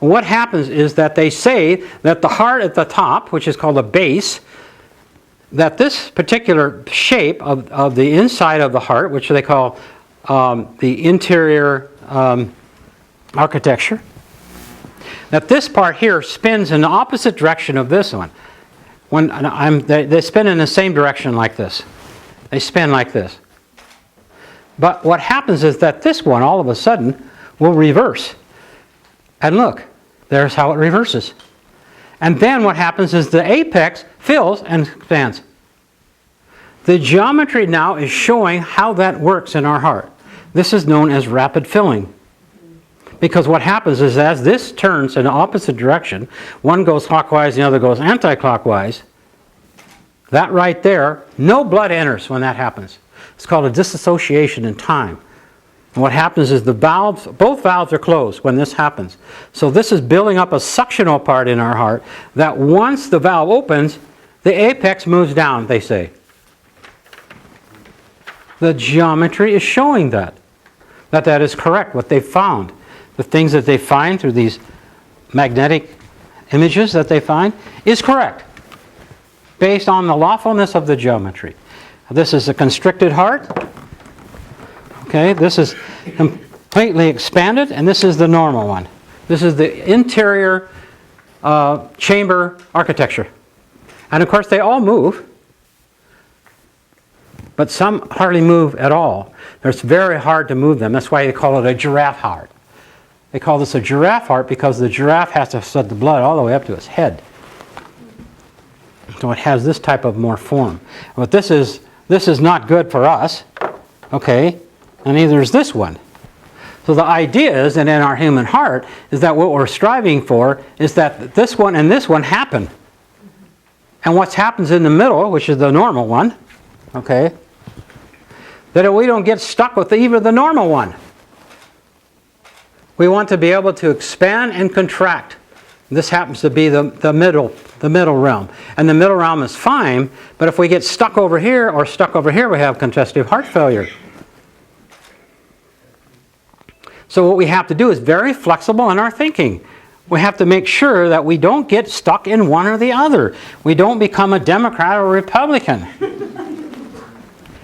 And what happens is that they say that the heart at the top, which is called a base, that this particular shape of the inside of the heart, which they call the interior architecture, that this part here spins in the opposite direction of this one. They spin in the same direction like this. They spin like this. But what happens is that this one, all of a sudden, will reverse. And look, there's how it reverses. And then what happens is the apex fills and expands. The geometry now is showing how that works in our heart. This is known as rapid filling. Because what happens is as this turns in the opposite direction, one goes clockwise, the other goes anti-clockwise, that right there, no blood enters when that happens. It's called a disassociation in time. And what happens is the valves, both valves are closed when this happens. So this is building up a suctional part in our heart that once the valve opens, the apex moves down, they say. The geometry is showing that is correct, what they found. The things that they find through these magnetic images that they find is correct, based on the lawfulness of the geometry. This is a constricted heart. Okay, this is completely expanded, and this is the normal one. This is the interior chamber architecture. And of course they all move, but some hardly move at all. It's very hard to move them. That's why they call it a giraffe heart. They call this a giraffe heart because the giraffe has to send the blood all the way up to its head. So it has this type of more form. But this is not good for us, okay? And neither is this one. So the idea is, and in our human heart, is that what we're striving for is that this one and this one happen. And what happens in the middle, which is the normal one, okay, that we don't get stuck with even the normal one. We want to be able to expand and contract. This happens to be the middle realm. And the middle realm is fine, but if we get stuck over here or stuck over here, we have congestive heart failure. So what we have to do is very flexible in our thinking. We have to make sure that we don't get stuck in one or the other. We don't become a Democrat or a Republican.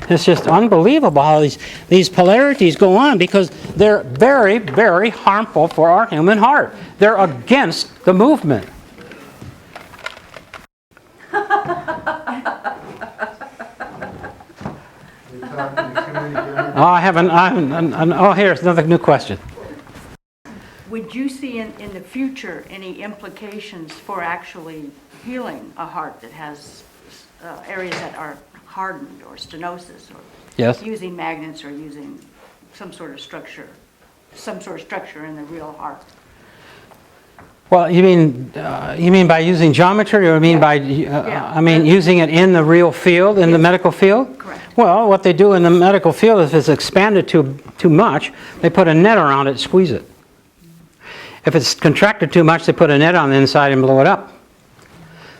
It's just unbelievable how these polarities go on because they're very, very harmful for our human heart. They're against the movement. Oh, oh, here's another new question. Would you see in the future any implications for actually healing a heart that has areas that are hardened or stenosis, or Yes? using magnets or using some sort of structure in the real heart? Well, you mean by using geometry, or you mean by, I mean, using it in the real field, in the medical field? Correct. Well, what they do in the medical field, if it's expanded too much, they put a net around it, squeeze it. If it's contracted too much, they put a net on the inside and blow it up.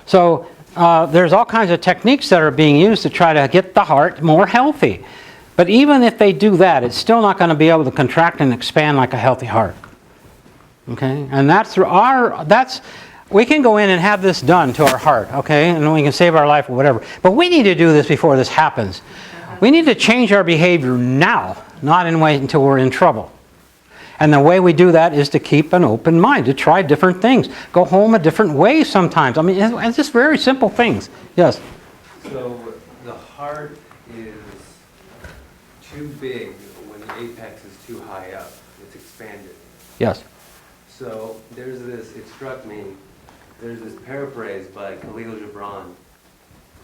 So there's all kinds of techniques that are being used to try to get the heart more healthy. But even if they do that, it's still not going to be able to contract and expand like a healthy heart. Okay? And that's through we can go in and have this done to our heart, okay? And we can save our life or whatever. But we need to do this before this happens. We need to change our behavior now, not wait until we're in trouble. And the way we do that is to keep an open mind, to try different things. Go home a different way sometimes. I mean, it's just very simple things. Yes? So the heart is too big when the apex is too high up. It's expanded. Yes. So it struck me, there's this paraphrase by Khalil Gibran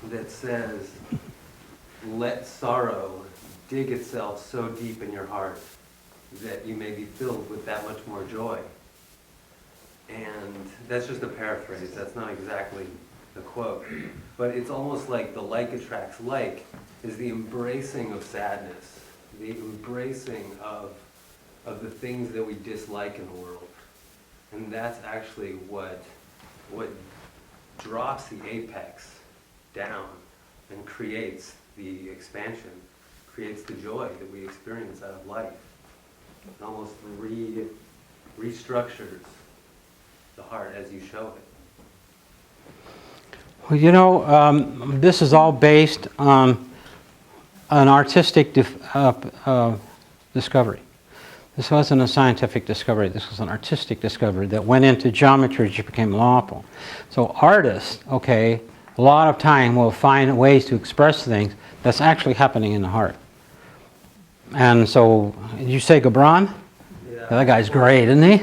that says, "Let sorrow dig itself so deep in your heart that you may be filled with that much more joy." And that's just a paraphrase, that's not exactly the quote. But it's almost like the like attracts like is the embracing of sadness, the embracing of the things that we dislike in the world. And that's actually what drops the apex down and creates the expansion, creates the joy that we experience out of life. It almost restructures the heart as you show it. Well, this is all based on an artistic discovery. This wasn't a scientific discovery. This was an artistic discovery that went into geometry, which became lawful. So artists, okay, a lot of time will find ways to express things that's actually happening in the heart. And so, did you say Gibran? Yeah. That guy's great, isn't he?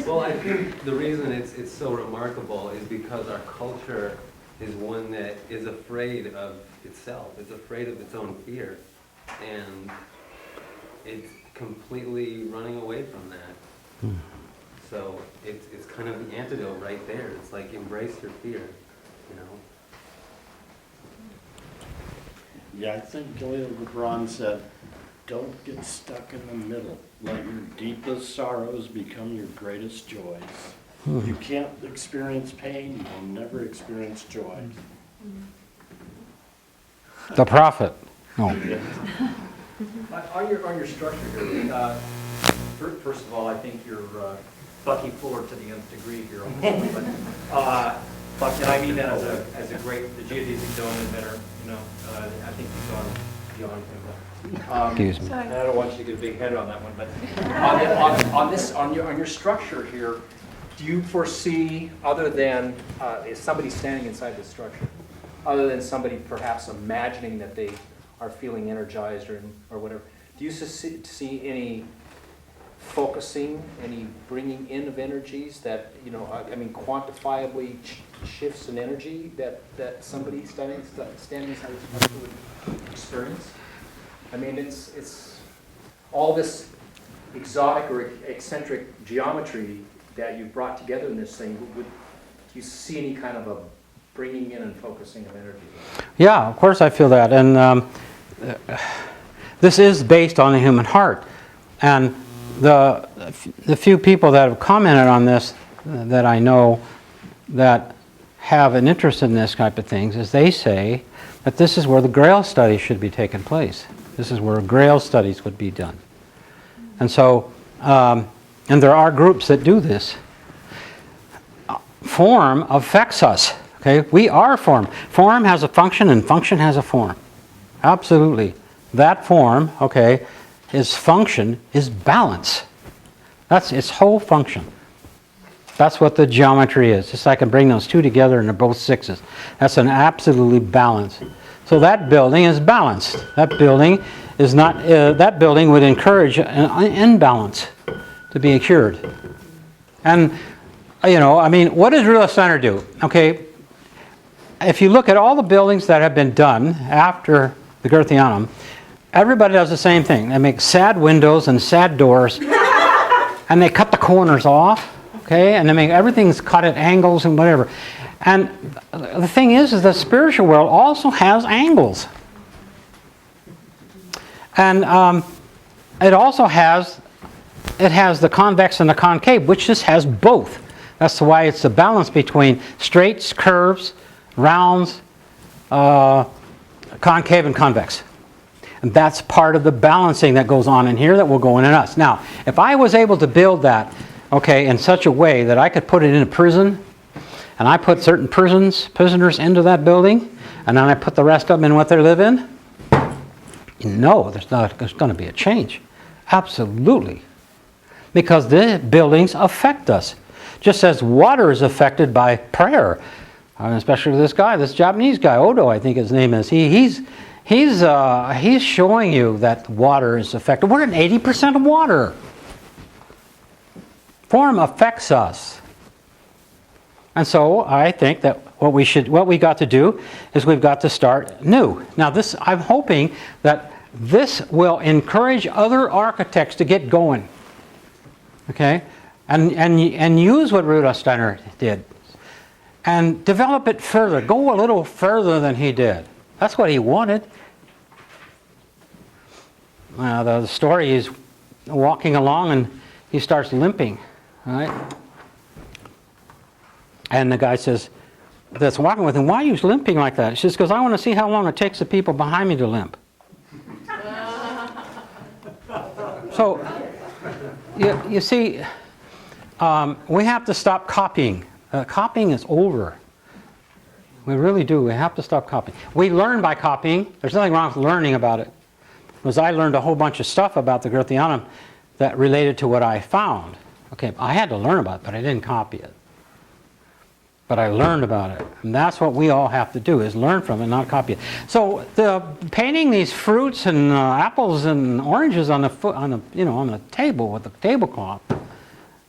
Well, I think the reason it's so remarkable is because our culture is one that is afraid of itself. It's afraid of its own fear. And it's completely running away from that. So it's kind of the antidote right there. It's like embrace your fear, you know? Yeah, I think Khalil Gibran said, don't get stuck in the middle. Let your deepest sorrows become your greatest joys. You can't experience pain, you will never experience joy. The prophet. No. On your structure here, first of all, I think you're Bucky Fuller to the nth degree here. But and I mean that as a great, the geodesic dome inventor. I think you've gone beyond him. Excuse me. And I don't want you to get a big head on that one, but on your structure here, do you foresee, other than is somebody standing inside the structure, other than somebody perhaps imagining that they are feeling energized or whatever, do you see any focusing, any bringing in of energies that, quantifiably shifts in energy that somebody standing inside the structure would experience? I mean, it's all this exotic or eccentric geometry that you brought together in this thing. Do you see any kind of a bringing in and focusing of energy? Yeah, of course I feel that. And this is based on the human heart. And the few people that have commented on this that I know that have an interest in this type of things is they say that this is where the Grail studies should be taking place. This is where Grail studies would be done. And so, and there are groups that do this. Form affects us. Okay, we are form. Form has a function and function has a form. Absolutely. That form, okay, its function is balance. That's its whole function. That's what the geometry is. Just I can bring those two together and they're both sixes. That's an absolutely balance. So that building is balanced. That building is not, that building would encourage an imbalance to be cured. And, I mean, what does Rudolph Steiner do? Okay, if you look at all the buildings that have been done after the Goetheanum, everybody does the same thing. They make sad windows and sad doors, and they cut the corners off, okay, and they make everything's cut at angles and whatever. And the thing is the spiritual world also has angles. And it also has the convex and the concave, which just has both. That's why it's the balance between straights, curves, rounds, concave and convex. And that's part of the balancing that goes on in here that will go in us. Now, if I was able to build that, okay, in such a way that I could put it in a prison, and I put certain prisoners into that building, and then I put the rest of them in what they live in, no, there's going to be a change. Absolutely. Because the buildings affect us. Just as water is affected by prayer. Especially with this Japanese guy, Odo, I think his name is. He's showing you that water is affected. We're at 80% of water. Form affects us. And so I think that what we got to do is we've got to start new. Now this, I'm hoping that this will encourage other architects to get going. Okay? And use what Rudolf Steiner did. And develop it further. Go a little further than he did. That's what he wanted. The story is walking along and he starts limping. Right? And the guy says, that's walking with him, why are you limping like that? He says, because I want to see how long it takes the people behind me to limp. So, you see, we have to stop copying. Copying is over. We really do. We have to stop copying. We learn by copying. There's nothing wrong with learning about it. Because I learned a whole bunch of stuff about the Goetheanum that related to what I found. Okay, I had to learn about it, but I didn't copy it. But I learned about it. And that's what we all have to do, is learn from it, not copy it. So painting these fruits and apples and oranges on the table with the tablecloth,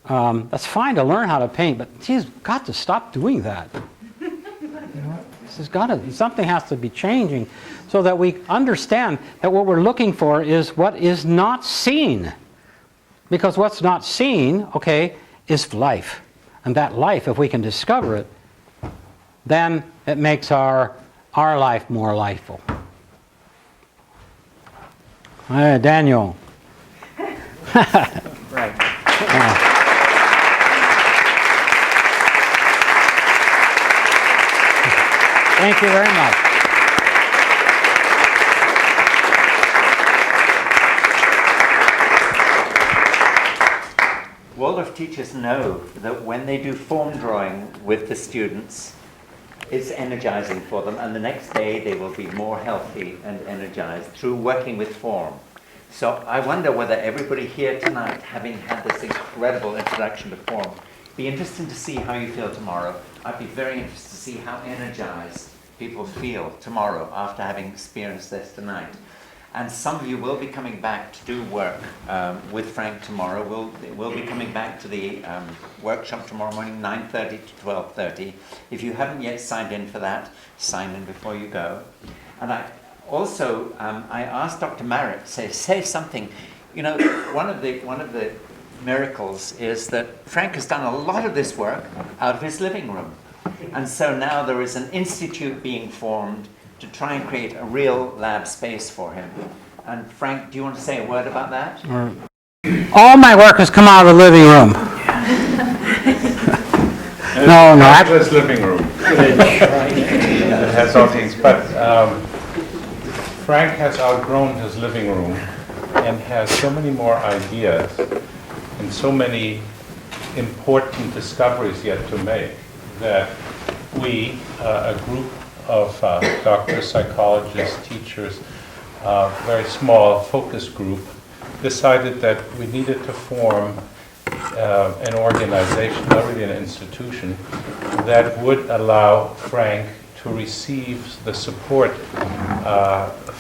that's fine to learn how to paint, but geez, got to stop doing that. Something has to be changing so that we understand that what we're looking for is what is not seen. Because what's not seen, okay, is life. And that life, if we can discover it, then it makes our life more lifeful. Daniel. Right. Thank you very much. Waldorf teachers know that when they do form drawing with the students, it's energizing for them, and the next day they will be more healthy and energized through working with form. So I wonder whether everybody here tonight, having had this incredible introduction to form, be interested to see how you feel tomorrow. I'd be very interested to see how energized people feel tomorrow after having experienced this tonight. And some of you will be coming back to do work with Frank tomorrow. We'll be coming back to the workshop tomorrow morning, 9:30 to 12:30. If you haven't yet signed in for that, sign in before you go. And I also I asked Dr. Merritt to say something. You know, one of the miracles is that Frank has done a lot of this work out of his living room. And so now there is an institute being formed to try and create a real lab space for him. And Frank, do you want to say a word about that? All my work has come out of the living room. No, Not just living room. It has all things, but Frank has outgrown his living room and has so many more ideas and so many important discoveries yet to make that we, a group of doctors, psychologists, teachers, very small focus group, decided that we needed to form an organization, not really an institution, that would allow Frank to receive the support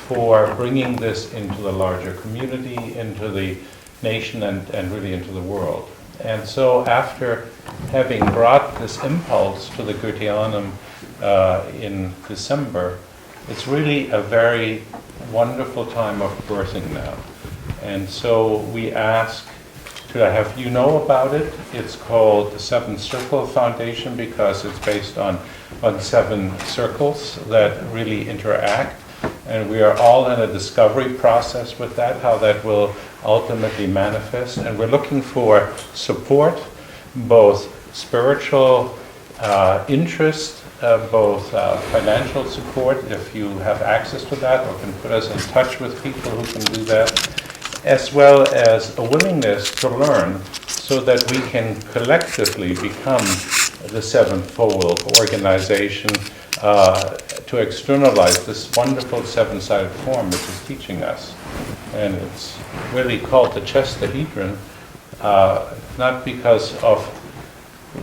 for bringing this into the larger community, into the nation, and really into the world. And so after having brought this impulse to the Goetheanum in December, it's really a very wonderful time of birthing now. And so we ask to have you know about it. It's called the Seven Circle Foundation because it's based on 7 circles that really interact. And we are all in a discovery process with that, how that will ultimately manifest. And we're looking for support, both spiritual interest, both financial support, if you have access to that, or can put us in touch with people who can do that, as well as a willingness to learn so that we can collectively become the sevenfold organization to externalize this wonderful seven-sided form which is teaching us. And it's really called the chestahedron, not because of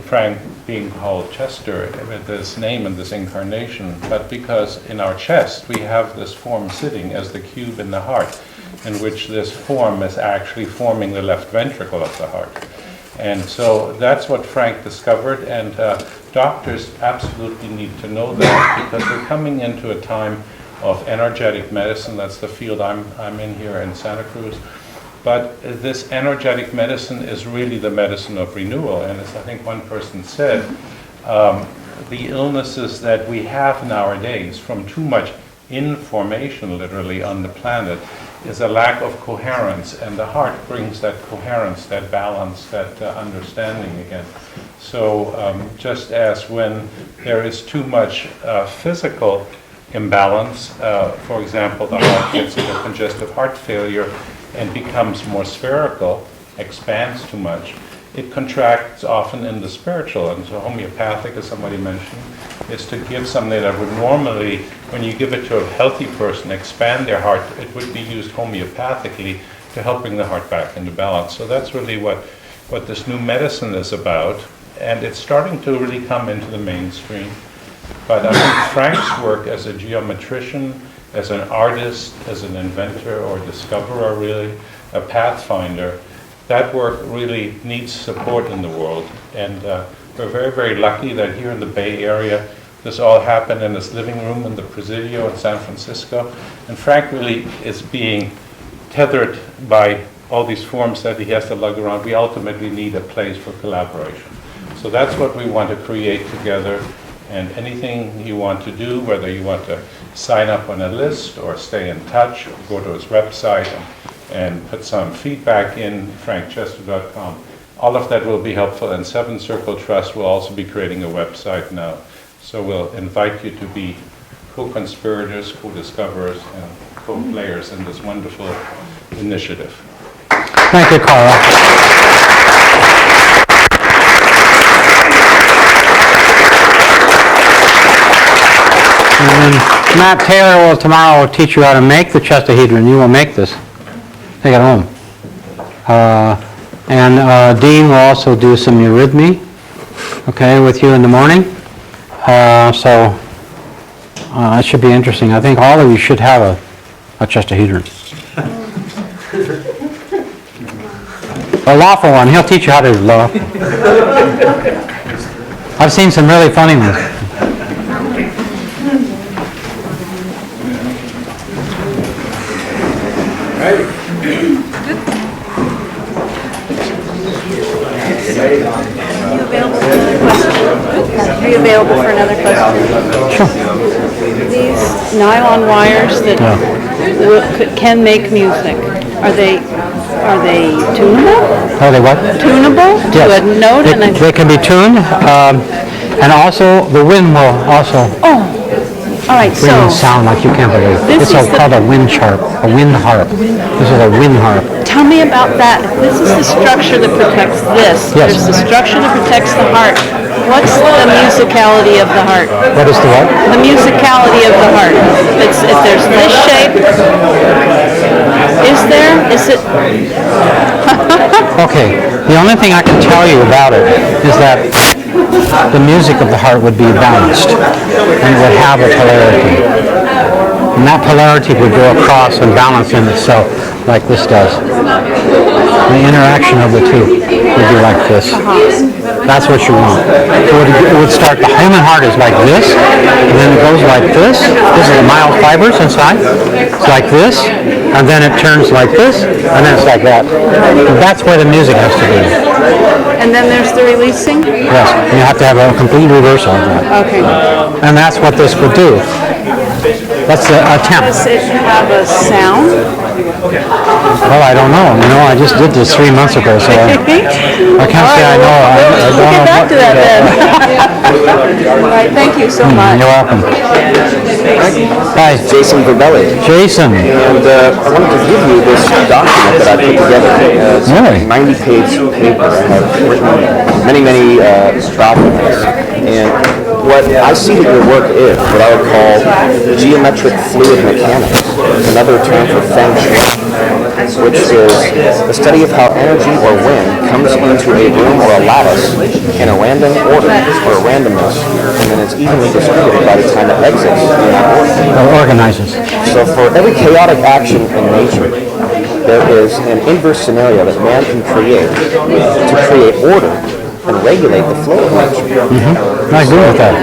Frank being called Chester, with this name and this incarnation, but because in our chest we have this form sitting as the cube in the heart, in which this form is actually forming the left ventricle of the heart. And so that's what Frank discovered, and doctors absolutely need to know that because we're coming into a time of energetic medicine. That's the field I'm in here in Santa Cruz. But this energetic medicine is really the medicine of renewal. And as I think one person said, the illnesses that we have nowadays from too much information literally on the planet is a lack of coherence. And the heart brings that coherence, that balance, that understanding again. So just as when there is too much physical imbalance, for example, the heart gets into congestive heart failure and becomes more spherical, expands too much, it contracts often in the spiritual. And so homeopathic, as somebody mentioned, is to give something that would normally, when you give it to a healthy person, expand their heart, it would be used homeopathically to help bring the heart back into balance. So that's really what this new medicine is about. And it's starting to really come into the mainstream. But I think Frank's work as a geometrician, as an artist, as an inventor or discoverer really, a pathfinder, that work really needs support in the world. And we're very, very lucky that here in the Bay Area, this all happened in this living room in the Presidio in San Francisco. And Frank really is being tethered by all these forms that he has to lug around. We ultimately need a place for collaboration. So that's what we want to create together. And anything you want to do, whether you want to sign up on a list or stay in touch or go to his website and put some feedback in, frankchester.com, all of that will be helpful. And Seven Circle Trust will also be creating a website now. So we'll invite you to be co-conspirators, co-discoverers, and co-players in this wonderful initiative. Thank you, Carl. And then Matt Taylor will tomorrow teach you how to make the chestahedron. You will make this. Take it home. And Dean will also do some eurythmy, okay, with you in the morning. So it should be interesting. I think all of you should have a chestahedron. A lawful one. He'll teach you how to do lawful. I've seen some really funny ones. Are you available for another question? Sure. These nylon wires that can make music, are they tunable? Are they what? Tunable? Yes. To a note and a... They can be tuned, and also the wind will also Oh, all right, bring so a sound like you can't believe. This It's is the- called a wind harp. A wind harp. This is a wind harp. tell me about that. This is the structure that protects this. Yes. There's the structure that protects the heart. What's the musicality of the heart? What is the what? The musicality of the heart. If there's this shape, is there? Is it? Okay. The only thing I can tell you about it is that the music of the heart would be balanced and would have a polarity. And that polarity would go across and balance in itself like this does. The interaction of the two would be like this. That's what you want. It would start, the human heart is like this, and then it goes like this. This is the mild fibers inside. It's like this, and then it turns like this, and then it's like that. And that's where the music has to be. And then there's the releasing? Yes, and you have to have a complete reversal of that. Okay. And that's what this would do. That's the attempt. Does it have a sound? Well, I don't know. You know, I just did this 3 months ago, so I can't say I know. I don't We'll get know back what- to that then. All right, thank you so much. You're welcome. Hi, Jason Verbelli. Jason. And I wanted to give you this document that I put together. It's Really? a 90-page paper. I have written many documents. And what I see that your work is what I would call geometric fluid mechanics, another term for feng shui, which is the study of how energy or wind comes into a room or a lattice in a random order or a randomness, and then it's evenly distributed by the time it exits in that order. Organizes. So for every chaotic action in nature, there is an inverse scenario that man can create to create order and regulate the flow of nature. I agree with that.